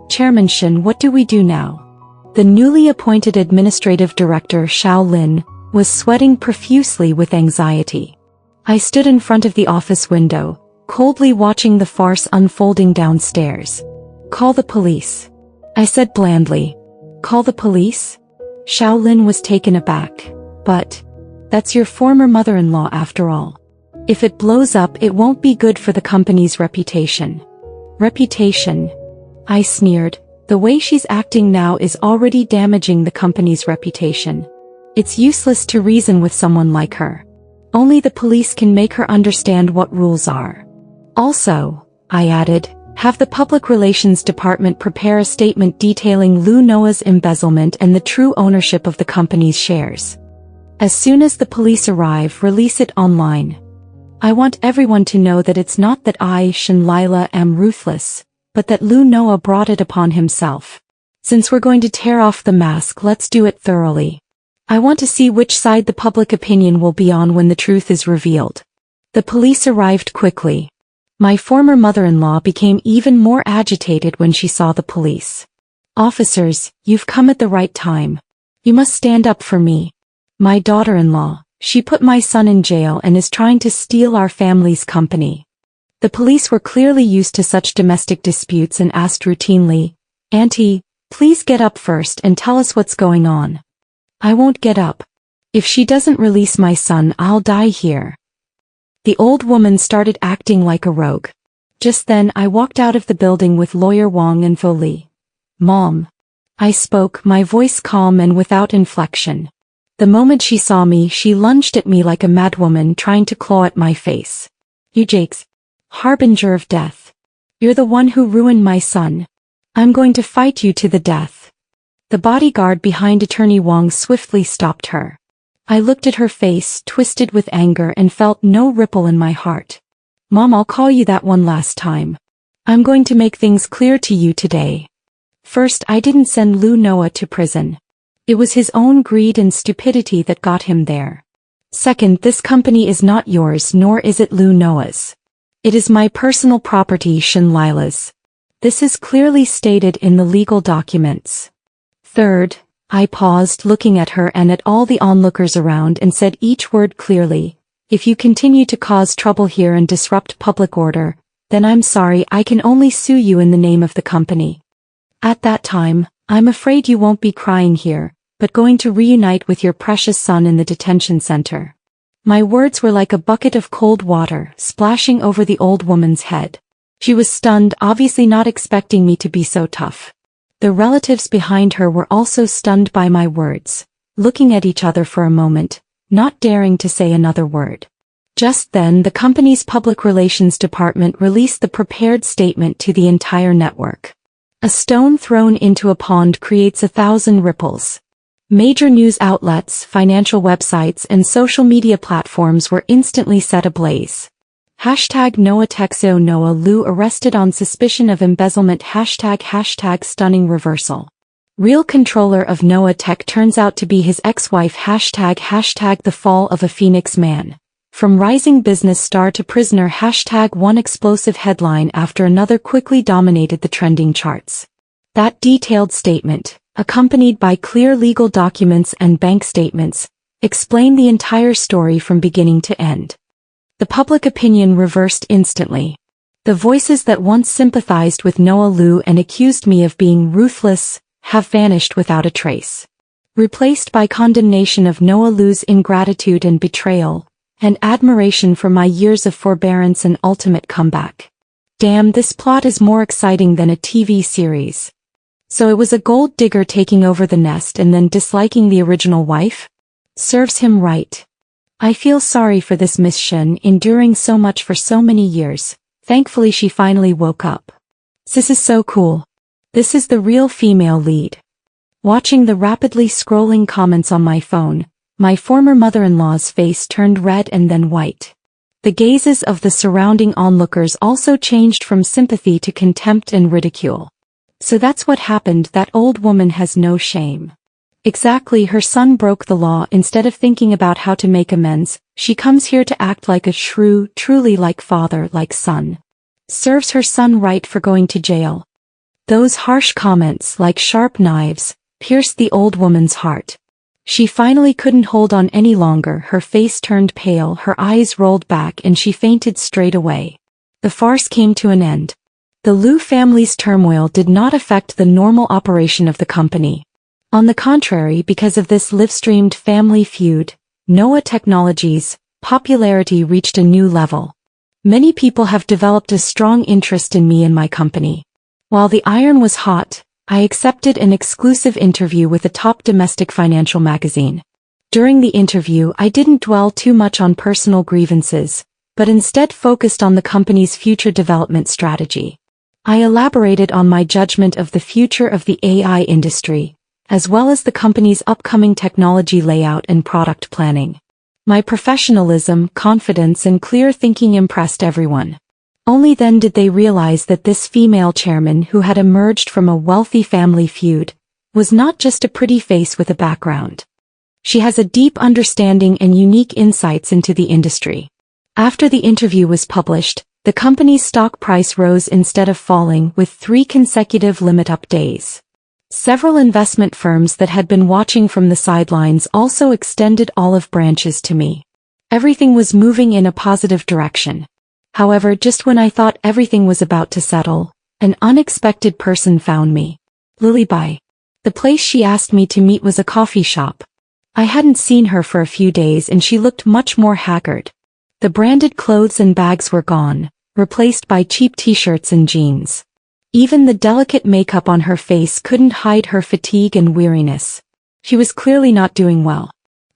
Speaker 1: Chairman Shin, what do we do now? The newly appointed administrative director Xiao Lin was sweating profusely with anxiety. I stood in front of the office window, coldly watching the farce unfolding downstairs. Call the police, I said blandly. Call the police? Xiao Lin was taken aback. But that's your former mother-in-law after all. If it blows up, it won't be good for the company's reputation. Reputation? I sneered. The way she's acting now is already damaging the company's reputation. It's useless to reason with someone like her. Only the police can make her understand what rules are. Also, I added, have the Public Relations Department prepare a statement detailing Lu Noah's embezzlement and the true ownership of the company's shares. As soon as the police arrive, release it online. I want everyone to know that it's not that I, Shin Lila, am ruthless, but that Lu Noah brought it upon himself. Since we're going to tear off the mask, let's do it thoroughly. I want to see which side the public opinion will be on when the truth is revealed. The police arrived quickly. My former mother-in-law became even more agitated when she saw the police. Officers, you've come at the right time. You must stand up for me. My daughter-in-law, she put my son in jail and is trying to steal our family's company. The police were clearly used to such domestic disputes and asked routinely, Auntie, please get up first and tell us what's going on. I won't get up. If she doesn't release my son, I'll die here. The old woman started acting like a rogue. Just then I walked out of the building with Lawyer Wang and Fo Li. Mom. I spoke, my voice calm and without inflection. The moment she saw me, she lunged at me like a madwoman trying to claw at my face. You Jakes. Harbinger of death. You're the one who ruined my son. I'm going to fight you to the death. The bodyguard behind Attorney Wang swiftly stopped her. I looked at her face, twisted with anger, and felt no ripple in my heart. Mom, I'll call you that one last time. I'm going to make things clear to you today. First, I didn't send Lu Noah to prison. It was his own greed and stupidity that got him there. Second, this company is not yours, nor is it Lu Noah's. It is my personal property, Shin Lila's. This is clearly stated in the legal documents. Third, I paused, looking at her and at all the onlookers around, and said each word clearly. If you continue to cause trouble here and disrupt public order, then I'm sorry, I can only sue you in the name of the company. At that time, I'm afraid you won't be crying here, but going to reunite with your precious son in the detention center. My words were like a bucket of cold water, splashing over the old woman's head. She was stunned, obviously not expecting me to be so tough. The relatives behind her were also stunned by my words, looking at each other for a moment, not daring to say another word. Just then the company's public relations department released the prepared statement to the entire network. A stone thrown into a pond creates 1,000 ripples. Major news outlets, financial websites, and social media platforms were instantly set ablaze. Hashtag Noah Texo Noah Lu arrested on suspicion of embezzlement. Hashtag stunning reversal. Real controller of Noah Tech turns out to be his ex-wife. Hashtag the fall of a Phoenix man. From rising business star to prisoner. Hashtag one explosive headline after another quickly dominated the trending charts. That detailed statement, accompanied by clear legal documents and bank statements, explained the entire story from beginning to end. The public opinion reversed instantly. The voices that once sympathized with Noah Lu and accused me of being ruthless have vanished without a trace. Replaced by condemnation of Noah Lu's ingratitude and betrayal, and admiration for my years of forbearance and ultimate comeback. Damn, this plot is more exciting than a TV series. So it was a gold digger taking over the nest and then disliking the original wife? Serves him right. I feel sorry for this Miss Shin, enduring so much for so many years. Thankfully she finally woke up. This is so cool. This is the real female lead. Watching the rapidly scrolling comments on my phone, My former mother-in-law's face turned red and then white. The gazes of the surrounding onlookers also changed from sympathy to contempt and ridicule. So that's what happened, that old woman has no shame. Exactly, her son broke the law. Instead of thinking about how to make amends, she comes here to act like a shrew, truly like father, like son. Serves her son right for going to jail. Those harsh comments, like sharp knives, pierced the old woman's heart. She finally couldn't hold on any longer. Her face turned pale, her eyes rolled back, and she fainted straight away. The farce came to an end. The Liu family's turmoil did not affect the normal operation of the company. On the contrary, because of this live-streamed family feud, Noah Technologies' popularity reached a new level. Many people have developed a strong interest in me and my company. While the iron was hot, I accepted an exclusive interview with a top domestic financial magazine. During the interview, I didn't dwell too much on personal grievances, but instead focused on the company's future development strategy. I elaborated on my judgment of the future of the AI industry, as well as the company's upcoming technology layout and product planning. My professionalism, confidence, and clear thinking impressed everyone. Only then did they realize that this female chairman, who had emerged from a wealthy family feud, was not just a pretty face with a background. She has a deep understanding and unique insights into the industry. After the interview was published, the company's stock price rose instead of falling, with 3 consecutive limit-up days. Several investment firms that had been watching from the sidelines also extended olive branches to me. Everything was moving in a positive direction. However, just when I thought everything was about to settle, an unexpected person found me. Lilybai. The place she asked me to meet was a coffee shop. I hadn't seen her for a few days and she looked much more haggard. The branded clothes and bags were gone, replaced by cheap t-shirts and jeans. Even the delicate makeup on her face couldn't hide her fatigue and weariness. She was clearly not doing well.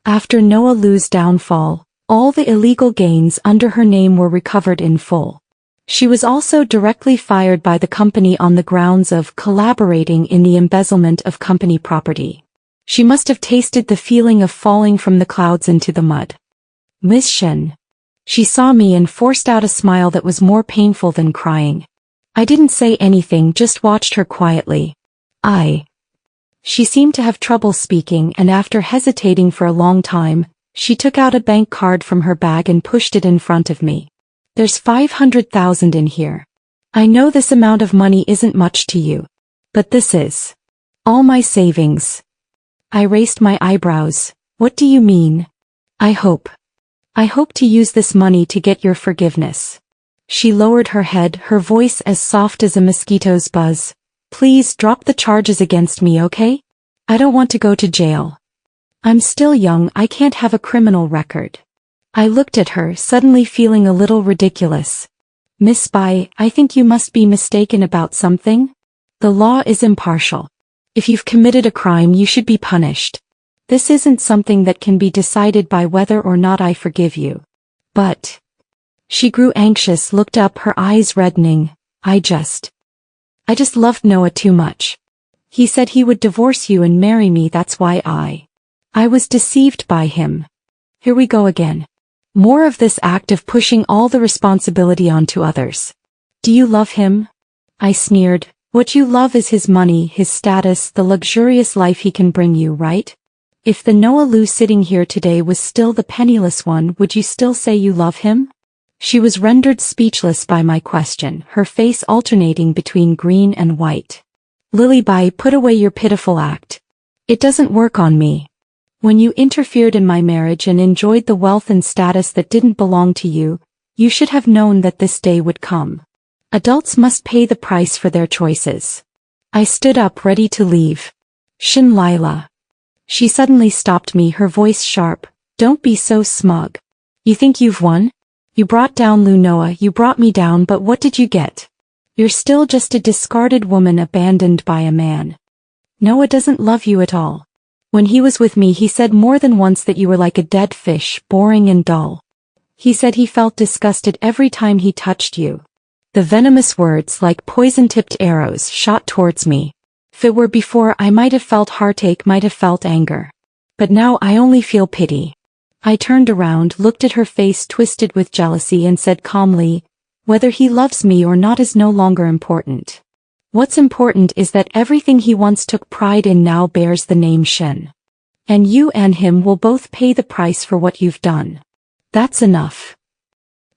Speaker 1: After Noah Liu's downfall, all the illegal gains under her name were recovered in full. She was also directly fired by the company on the grounds of collaborating in the embezzlement of company property. She must have tasted the feeling of falling from the clouds into the mud. Miss Shen. She saw me and forced out a smile that was more painful than crying. I didn't say anything, just watched her quietly. She seemed to have trouble speaking, and after hesitating for a long time, she took out a bank card from her bag and pushed it in front of me. There's 500,000 in here. I know this amount of money isn't much to you, but this is all my savings. I raised my eyebrows. What do you mean? I hope to use this money to get your forgiveness. She lowered her head, her voice as soft as a mosquito's buzz. Please drop the charges against me, okay? I don't want to go to jail. I'm still young, I can't have a criminal record. I looked at her, suddenly feeling a little ridiculous. Miss Bai, I think you must be mistaken about something. The law is impartial. If you've committed a crime, you should be punished. This isn't something that can be decided by whether or not I forgive you. But... She grew anxious, looked up, her eyes reddening. I just loved Noah too much. He said he would divorce you and marry me, that's why I was deceived by him. Here we go again. More of this act of pushing all the responsibility onto others. Do you love him? I sneered. What you love is his money, his status, the luxurious life he can bring you, right? If the Noah Liu sitting here today was still the penniless one, would you still say you love him? She was rendered speechless by my question, her face alternating between green and white. Lilybai, put away your pitiful act. It doesn't work on me. When you interfered in my marriage and enjoyed the wealth and status that didn't belong to you, you should have known that this day would come. Adults must pay the price for their choices. I stood up, ready to leave. Shin Lila. She suddenly stopped me, her voice sharp. Don't be so smug. You think you've won? You brought down Liu Noah, you brought me down, but what did you get? You're still just a discarded woman abandoned by a man. Noah doesn't love you at all. When he was with me, he said more than once that you were like a dead fish, boring and dull. He said he felt disgusted every time he touched you. The venomous words, like poison-tipped arrows, shot towards me. If it were before, I might have felt heartache, might have felt anger. But now I only feel pity. I turned around, looked at her face twisted with jealousy and said calmly, whether he loves me or not is no longer important. What's important is that everything he once took pride in now bears the name Shen. And you and him will both pay the price for what you've done. That's enough.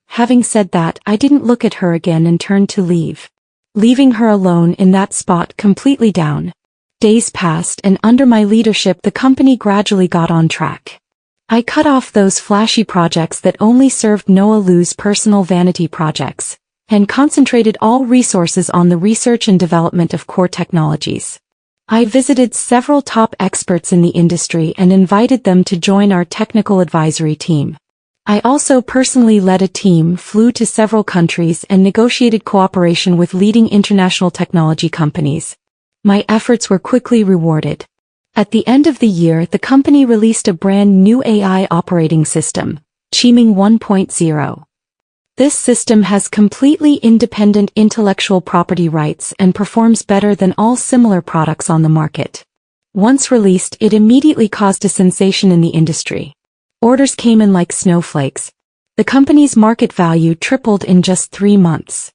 Speaker 1: Having said that, I didn't look at her again and turned to leave, leaving her alone in that spot completely down. Days passed and under my leadership the company gradually got on track. I cut off those flashy projects that only served Noah Lu's personal vanity projects, and concentrated all resources on the research and development of core technologies. I visited several top experts in the industry and invited them to join our technical advisory team. I also personally led a team, flew to several countries and negotiated cooperation with leading international technology companies. My efforts were quickly rewarded. At the end of the year, the company released a brand new AI operating system, Qiming 1.0. This system has completely independent intellectual property rights and performs better than all similar products on the market. Once released, it immediately caused a sensation in the industry. Orders came in like snowflakes. The company's market value tripled in just 3 months.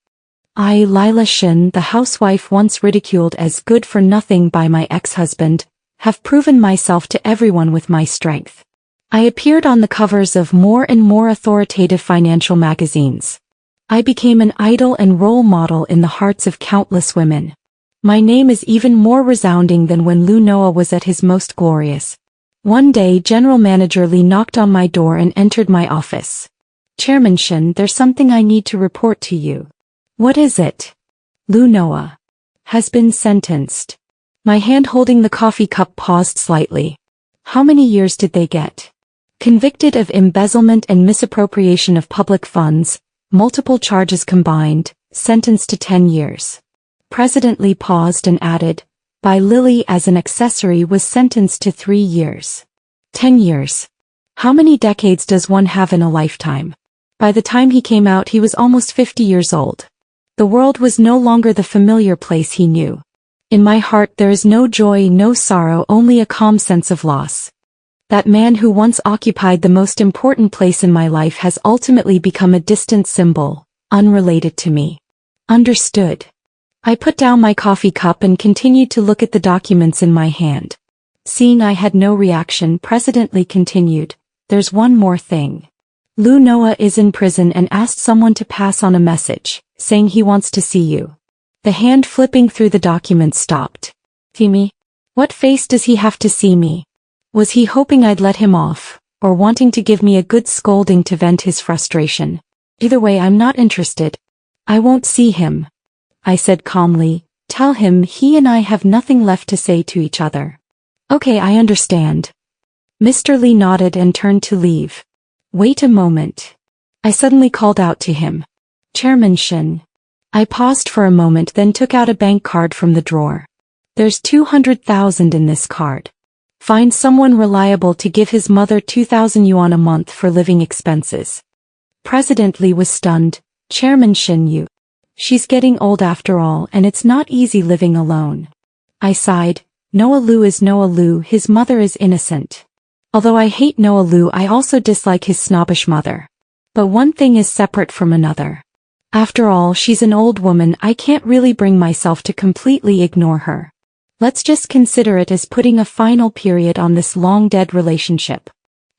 Speaker 1: I, Lila Shin, the housewife once ridiculed as good for nothing by my ex-husband, have proven myself to everyone with my strength. I appeared on the covers of more and more authoritative financial magazines. I became an idol and role model in the hearts of countless women. My name is even more resounding than when Lu Noah was at his most glorious. One day, General Manager Lee knocked on my door and entered my office. Chairman Shin, there's something I need to report to you. What is it? Lu Noah has been sentenced. My hand holding the coffee cup paused slightly. How many years did they get? Convicted of embezzlement and misappropriation of public funds, multiple charges combined, sentenced to 10 years. President Lee paused and added, Bai Lily as an accessory was sentenced to 3 years. 10 years. How many decades does one have in a lifetime? By the time he came out he was almost 50 years old. The world was no longer the familiar place he knew. In my heart there is no joy, no sorrow, only a calm sense of loss. That man who once occupied the most important place in my life has ultimately become a distant symbol, unrelated to me. Understood. I put down my coffee cup and continued to look at the documents in my hand. Seeing I had no reaction, President Lee continued, there's one more thing. Lu Noah is in prison and asked someone to pass on a message, saying he wants to see you. The hand flipping through the documents stopped. See me? What face does he have to see me? Was he hoping I'd let him off, or wanting to give me a good scolding to vent his frustration? Either way, I'm not interested. I won't see him. I said calmly, tell him he and I have nothing left to say to each other. Okay, I understand. Mr. Lee nodded and turned to leave. Wait a moment. I suddenly called out to him. Chairman Shin. I paused for a moment, then took out a bank card from the drawer. There's 200,000 in this card. Find someone reliable to give his mother 2,000 yuan a month for living expenses. President Lee was stunned. Chairman Shin, you. She's getting old after all, and it's not easy living alone. I sighed. Noah Lu is Noah Lu, his mother is innocent. Although I hate Noah Lu, I also dislike his snobbish mother. But one thing is separate from another. After all, she's an old woman, I can't really bring myself to completely ignore her. Let's just consider it as putting a final period on this long-dead relationship.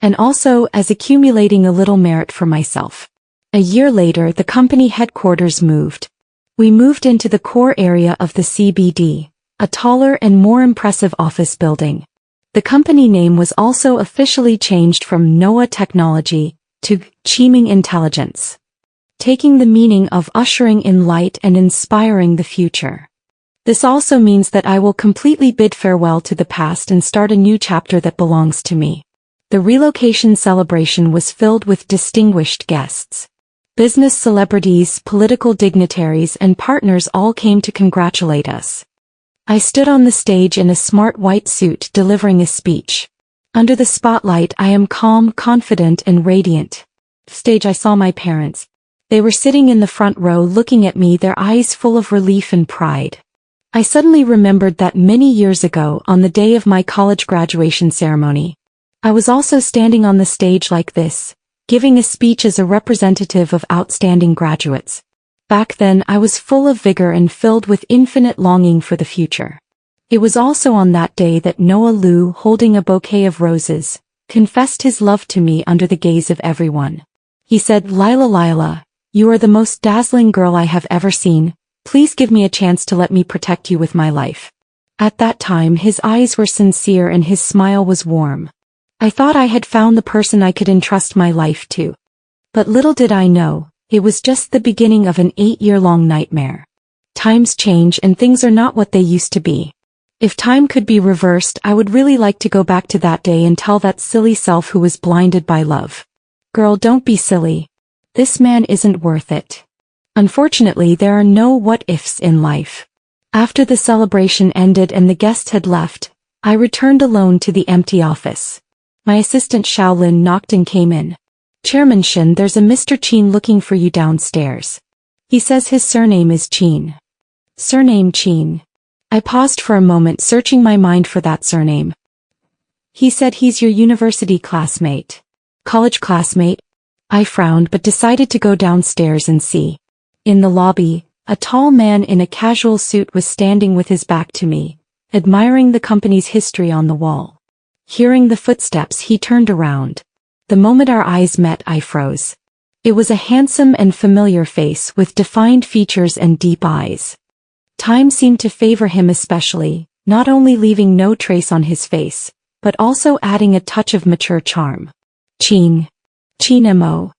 Speaker 1: And also as accumulating a little merit for myself. A year later, the company headquarters moved. We moved into the core area of the CBD, a taller and more impressive office building. The company name was also officially changed from Noah Technology to Qiming Intelligence, taking the meaning of ushering in light and inspiring the future. This also means that I will completely bid farewell to the past and start a new chapter that belongs to me. The relocation celebration was filled with distinguished guests. Business celebrities, political dignitaries, and partners all came to congratulate us. I stood on the stage in a smart white suit delivering a speech. Under the spotlight, I am calm, confident, and radiant. Stage, I saw my parents. They were sitting in the front row looking at me, their eyes full of relief and pride. I suddenly remembered that many years ago, on the day of my college graduation ceremony, I was also standing on the stage like this, giving a speech as a representative of outstanding graduates. Back then I was full of vigor and filled with infinite longing for the future. It was also on that day that Noah Liu, holding a bouquet of roses, confessed his love to me under the gaze of everyone. He said, Lila, you are the most dazzling girl I have ever seen. Please give me a chance to let me protect you with my life. At that time his eyes were sincere and his smile was warm. I thought I had found the person I could entrust my life to. But little did I know, it was just the beginning of an 8-year-long nightmare. Times change and things are not what they used to be. If time could be reversed, I would really like to go back to that day and tell that silly self who was blinded by love. Girl, don't be silly. This man isn't worth it. Unfortunately, there are no what-ifs in life. After the celebration ended and the guests had left, I returned alone to the empty office. My assistant Shaolin knocked and came in. Chairman Shin, there's a Mr. Qin looking for you downstairs. He says his surname is Qin. Surname Qin. I paused for a moment, searching my mind for that surname. He said he's your university classmate. College classmate? I frowned but decided to go downstairs and see. In the lobby, a tall man in a casual suit was standing with his back to me, admiring the company's history on the wall. Hearing the footsteps, he turned around. The moment our eyes met, I froze. It was a handsome and familiar face with defined features and deep eyes. Time seemed to favor him especially, not only leaving no trace on his face, but also adding a touch of mature charm. Qin Mo.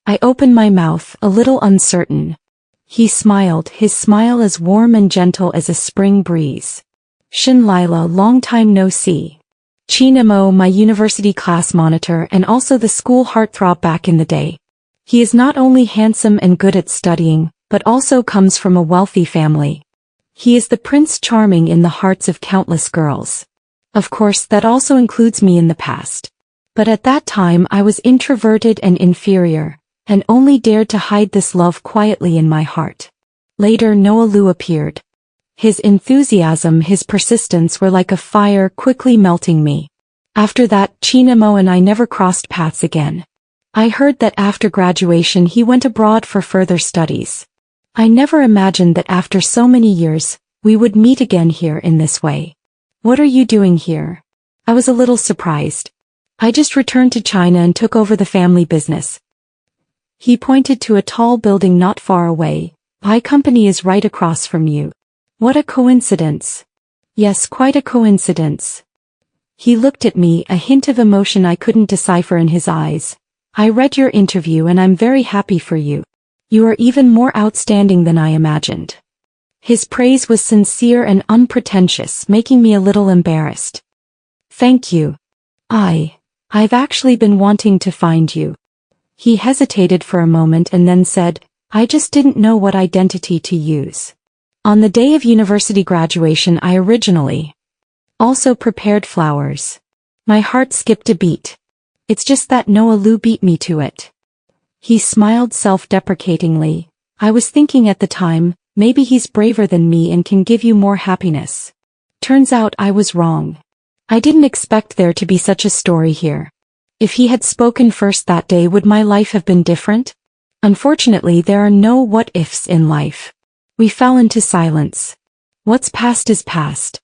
Speaker 1: I opened my mouth, a little uncertain. He smiled, his smile as warm and gentle as a spring breeze. Shin Lila, long time no see. Qin Mo, my university class monitor and also the school heartthrob back in the day. He is not only handsome and good at studying, but also comes from a wealthy family. He is the Prince Charming in the hearts of countless girls. Of course, that also includes me in the past. But at that time I was introverted and inferior, and only dared to hide this love quietly in my heart. Later Noah Liu appeared. His enthusiasm, his persistence were like a fire quickly melting me. After that, Qin Mo and I never crossed paths again. I heard that after graduation he went abroad for further studies. I never imagined that after so many years, we would meet again here in this way. What are you doing here? I was a little surprised. I just returned to China and took over the family business. He pointed to a tall building not far away. My company is right across from you. What a coincidence. Yes, quite a coincidence. He looked at me, a hint of emotion I couldn't decipher in his eyes. I read your interview and I'm very happy for you. You are even more outstanding than I imagined. His praise was sincere and unpretentious, making me a little embarrassed. Thank you. I've actually been wanting to find you. He hesitated for a moment and then said, I just didn't know what identity to use. On the day of university graduation I originally also prepared flowers. My heart skipped a beat. It's just that Noah Liu beat me to it. He smiled self-deprecatingly. I was thinking at the time, maybe he's braver than me and can give you more happiness. Turns out I was wrong. I didn't expect there to be such a story here. If he had spoken first that day, would my life have been different? Unfortunately, there are no what-ifs in life. We fell into silence. What's past is past.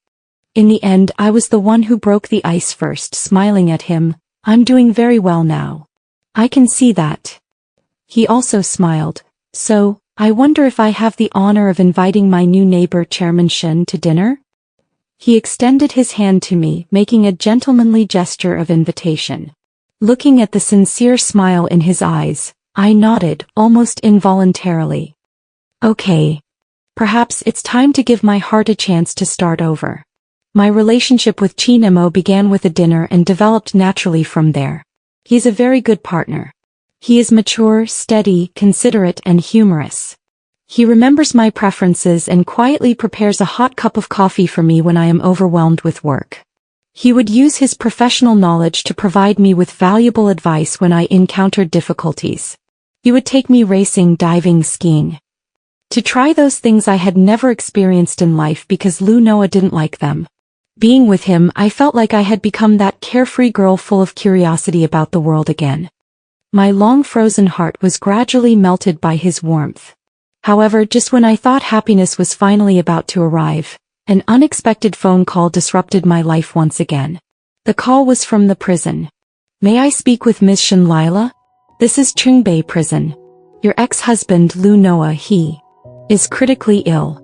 Speaker 1: In the end, I was the one who broke the ice first, smiling at him. I'm doing very well now. I can see that. He also smiled. So, I wonder if I have the honor of inviting my new neighbor Chairman Shen to dinner? He extended his hand to me, making a gentlemanly gesture of invitation. Looking at the sincere smile in his eyes, I nodded, almost involuntarily. Okay. Perhaps it's time to give my heart a chance to start over. My relationship with Qin Mo began with a dinner and developed naturally from there. He's a very good partner. He is mature, steady, considerate and humorous. He remembers my preferences and quietly prepares a hot cup of coffee for me when I am overwhelmed with work. He would use his professional knowledge to provide me with valuable advice when I encountered difficulties. He would take me racing, diving, skiing. To try those things I had never experienced in life because Noah didn't like them. Being with him, I felt like I had become that carefree girl full of curiosity about the world again. My long frozen heart was gradually melted by his warmth. However, just when I thought happiness was finally about to arrive, an unexpected phone call disrupted my life once again. The call was from the prison. "May I speak with Ms. Shin Lila? This is Chungbei Prison. Your ex-husband Lu Noah, he is critically ill."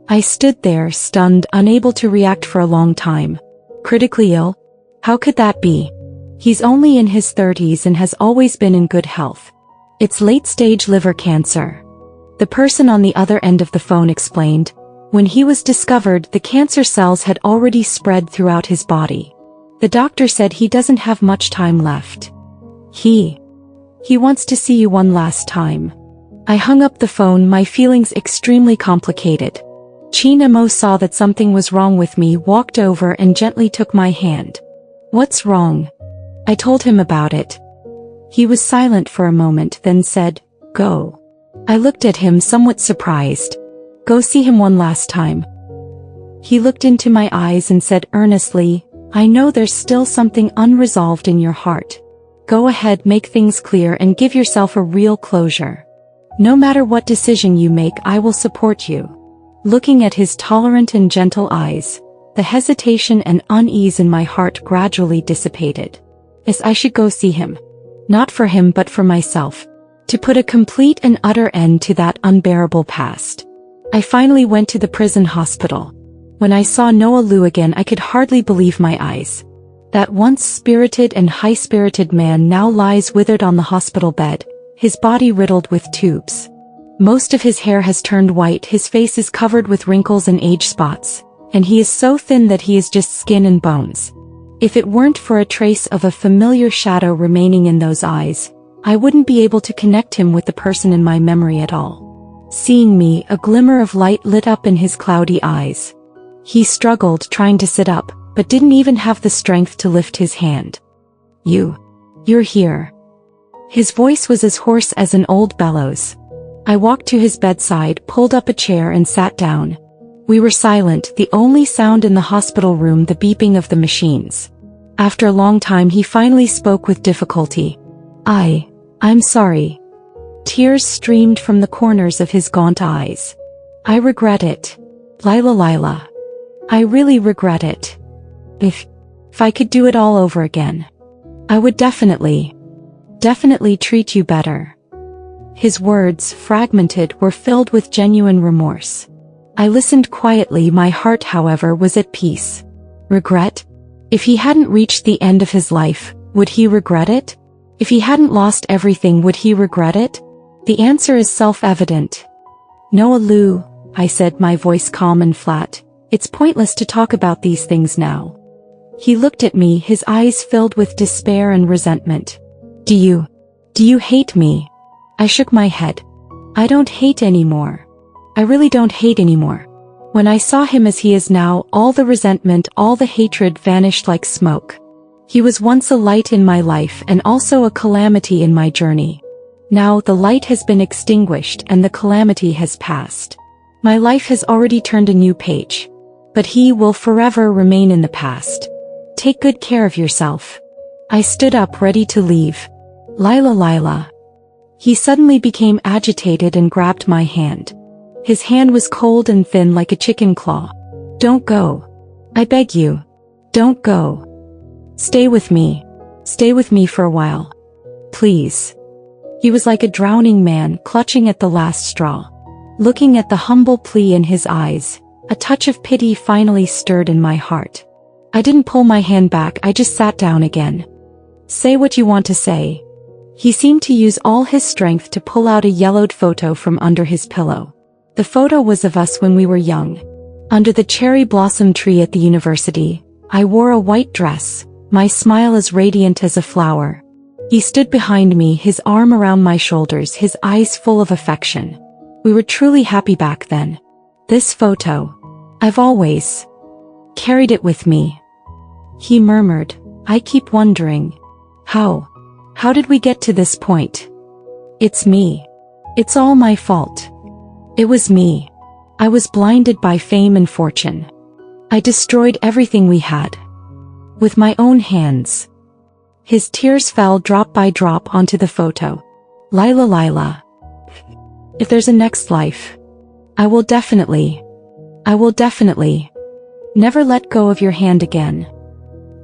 Speaker 1: I stood there, stunned, unable to react for a long time. Critically ill? How could that be? He's only in his 30s and has always been in good health. It's late-stage liver cancer. The person on the other end of the phone explained. When he was discovered, the cancer cells had already spread throughout his body. The doctor said he doesn't have much time left. He wants to see you one last time. I hung up the phone, my feelings extremely complicated. Chin Mo saw that something was wrong with me, walked over and gently took my hand. "What's wrong?" I told him about it. He was silent for a moment, then said, "Go." I looked at him, somewhat surprised. "Go see him one last time." He looked into my eyes and said earnestly, "I know there's still something unresolved in your heart. Go ahead, make things clear and give yourself a real closure. No matter what decision you make, I will support you." Looking at his tolerant and gentle eyes, the hesitation and unease in my heart gradually dissipated. Yes, I should go see him. Not for him but for myself. To put a complete and utter end to that unbearable past. I finally went to the prison hospital. When I saw Noah Lu again, I could hardly believe my eyes. That once spirited and high-spirited man now lies withered on the hospital bed, his body riddled with tubes. Most of his hair has turned white, his face is covered with wrinkles and age spots, and he is so thin that he is just skin and bones. If it weren't for a trace of a familiar shadow remaining in those eyes, I wouldn't be able to connect him with the person in my memory at all. Seeing me, a glimmer of light lit up in his cloudy eyes. He struggled, trying to sit up, but didn't even have the strength to lift his hand. You're here." His voice was as hoarse as an old bellows. I walked to his bedside, pulled up a chair and sat down. We were silent, the only sound in the hospital room the beeping of the machines. After a long time he finally spoke with difficulty. I'm sorry." Tears streamed from the corners of his gaunt eyes. "I regret it. Lila. I really regret it. If I could do it all over again, I would definitely treat you better." His words, fragmented, were filled with genuine remorse. I listened quietly, my heart, however, was at peace. Regret? If he hadn't reached the end of his life, would he regret it? If he hadn't lost everything, would he regret it? The answer is self-evident. "Noah Lu," I said, my voice calm and flat, "it's pointless to talk about these things now." He looked at me, his eyes filled with despair and resentment. Do you hate me?" I shook my head. "I don't hate anymore. I really don't hate anymore." When I saw him as he is now, all the resentment, all the hatred vanished like smoke. He was once a light in my life and also a calamity in my journey. Now the light has been extinguished and the calamity has passed. My life has already turned a new page. But he will forever remain in the past. Take good care of yourself. I stood up, ready to leave. Lila. He suddenly became agitated and grabbed my hand. His hand was cold and thin like a chicken claw. "Don't go. I beg you. Don't go. Stay with me. Stay with me for a while. Please." He was like a drowning man, clutching at the last straw. Looking at the humble plea in his eyes, a touch of pity finally stirred in my heart. I didn't pull my hand back, I just sat down again. "Say what you want to say." He seemed to use all his strength to pull out a yellowed photo from under his pillow. The photo was of us when we were young. Under the cherry blossom tree at the university, I wore a white dress, my smile as radiant as a flower. He stood behind me, his arm around my shoulders, his eyes full of affection. We were truly happy back then. This photo, I've always carried it with me. He murmured, "I keep wondering, how did we get to this point? It's me. It's all my fault. It was me. I was blinded by fame and fortune. I destroyed everything we had. With my own hands. His tears fell drop by drop onto the photo. Lila. If there's a next life, I will definitely never let go of your hand again.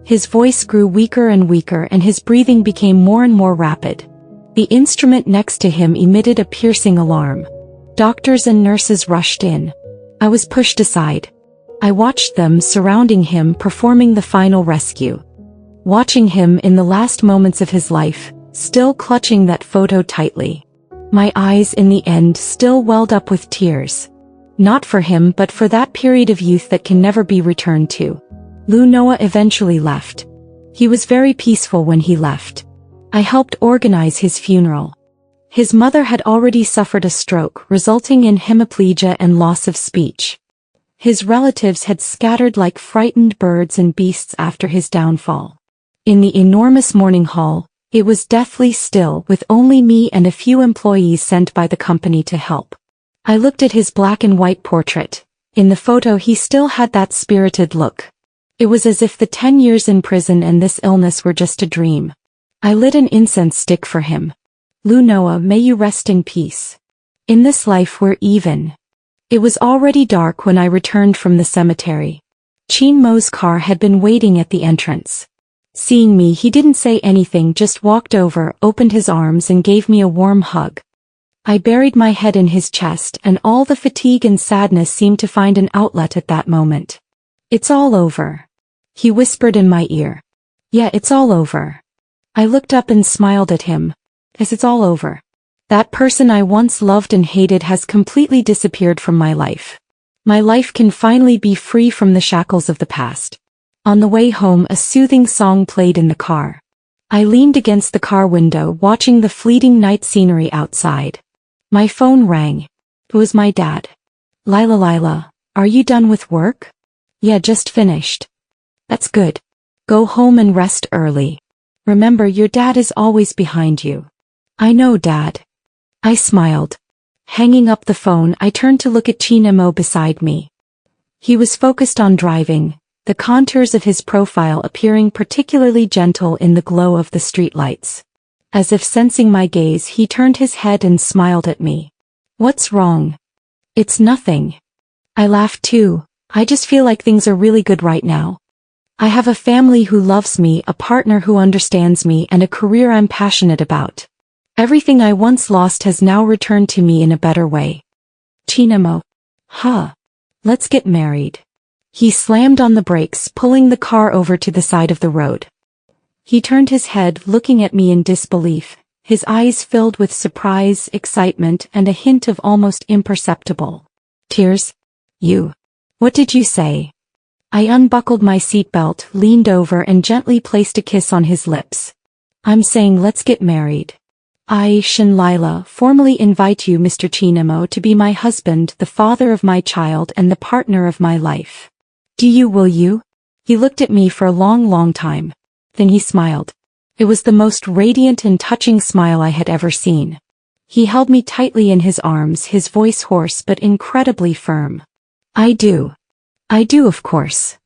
Speaker 1: His voice grew weaker and weaker and his breathing became more and more rapid. The instrument next to him emitted a piercing alarm. Doctors and nurses rushed in. I was pushed aside. I watched them surrounding him performing the final rescue. Watching him in the last moments of his life, still clutching that photo tightly. My eyes in the end still welled up with tears. Not for him but for that period of youth that can never be returned to. Noah eventually left. He was very peaceful when he left. I helped organize his funeral. His mother had already suffered a stroke resulting in hemiplegia and loss of speech. His relatives had scattered like frightened birds and beasts after his downfall. In the enormous mourning hall, it was deathly still with only me and a few employees sent by the company to help. I looked at his black and white portrait. In the photo he still had that spirited look. It was as if the 10 years in prison and this illness were just a dream. I lit an incense stick for him. Noah, may you rest in peace. In this life we're even. It was already dark when I returned from the cemetery. Chin Mo's car had been waiting at the entrance. Seeing me he didn't say anything, just walked over, opened his arms and gave me a warm hug. I buried my head in his chest and all the fatigue and sadness seemed to find an outlet at that moment. It's all over. He whispered in my ear. Yeah, it's all over. I looked up and smiled at him. Yes, it's all over. That person I once loved and hated has completely disappeared from my life. My life can finally be free from the shackles of the past. On the way home a soothing song played in the car. I leaned against the car window watching the fleeting night scenery outside. My phone rang. It was my dad. Lila, are you done with work? Yeah, just finished. That's good. Go home and rest early. Remember, your dad is always behind you. I know, Dad. I smiled. Hanging up the phone, I turned to look at Chin Mo beside me. He was focused on driving, the contours of his profile appearing particularly gentle in the glow of the streetlights. As if sensing my gaze, he turned his head and smiled at me. What's wrong? It's nothing. I laughed too. I just feel like things are really good right now. I have a family who loves me, a partner who understands me, and a career I'm passionate about. Everything I once lost has now returned to me in a better way. Chin Mo. Let's get married. He slammed on the brakes, pulling the car over to the side of the road. He turned his head, looking at me in disbelief, his eyes filled with surprise, excitement, and a hint of almost imperceptible tears. You. What did you say? I unbuckled my seatbelt, leaned over and gently placed a kiss on his lips. I'm saying let's get married. I, Lila, formally invite you, Mr. Chin Mo, to be my husband, the father of my child and the partner of my life. Will you? He looked at me for a long time. Then he smiled. It was the most radiant and touching smile I had ever seen. He held me tightly in his arms, his voice hoarse but incredibly firm. I do, of course.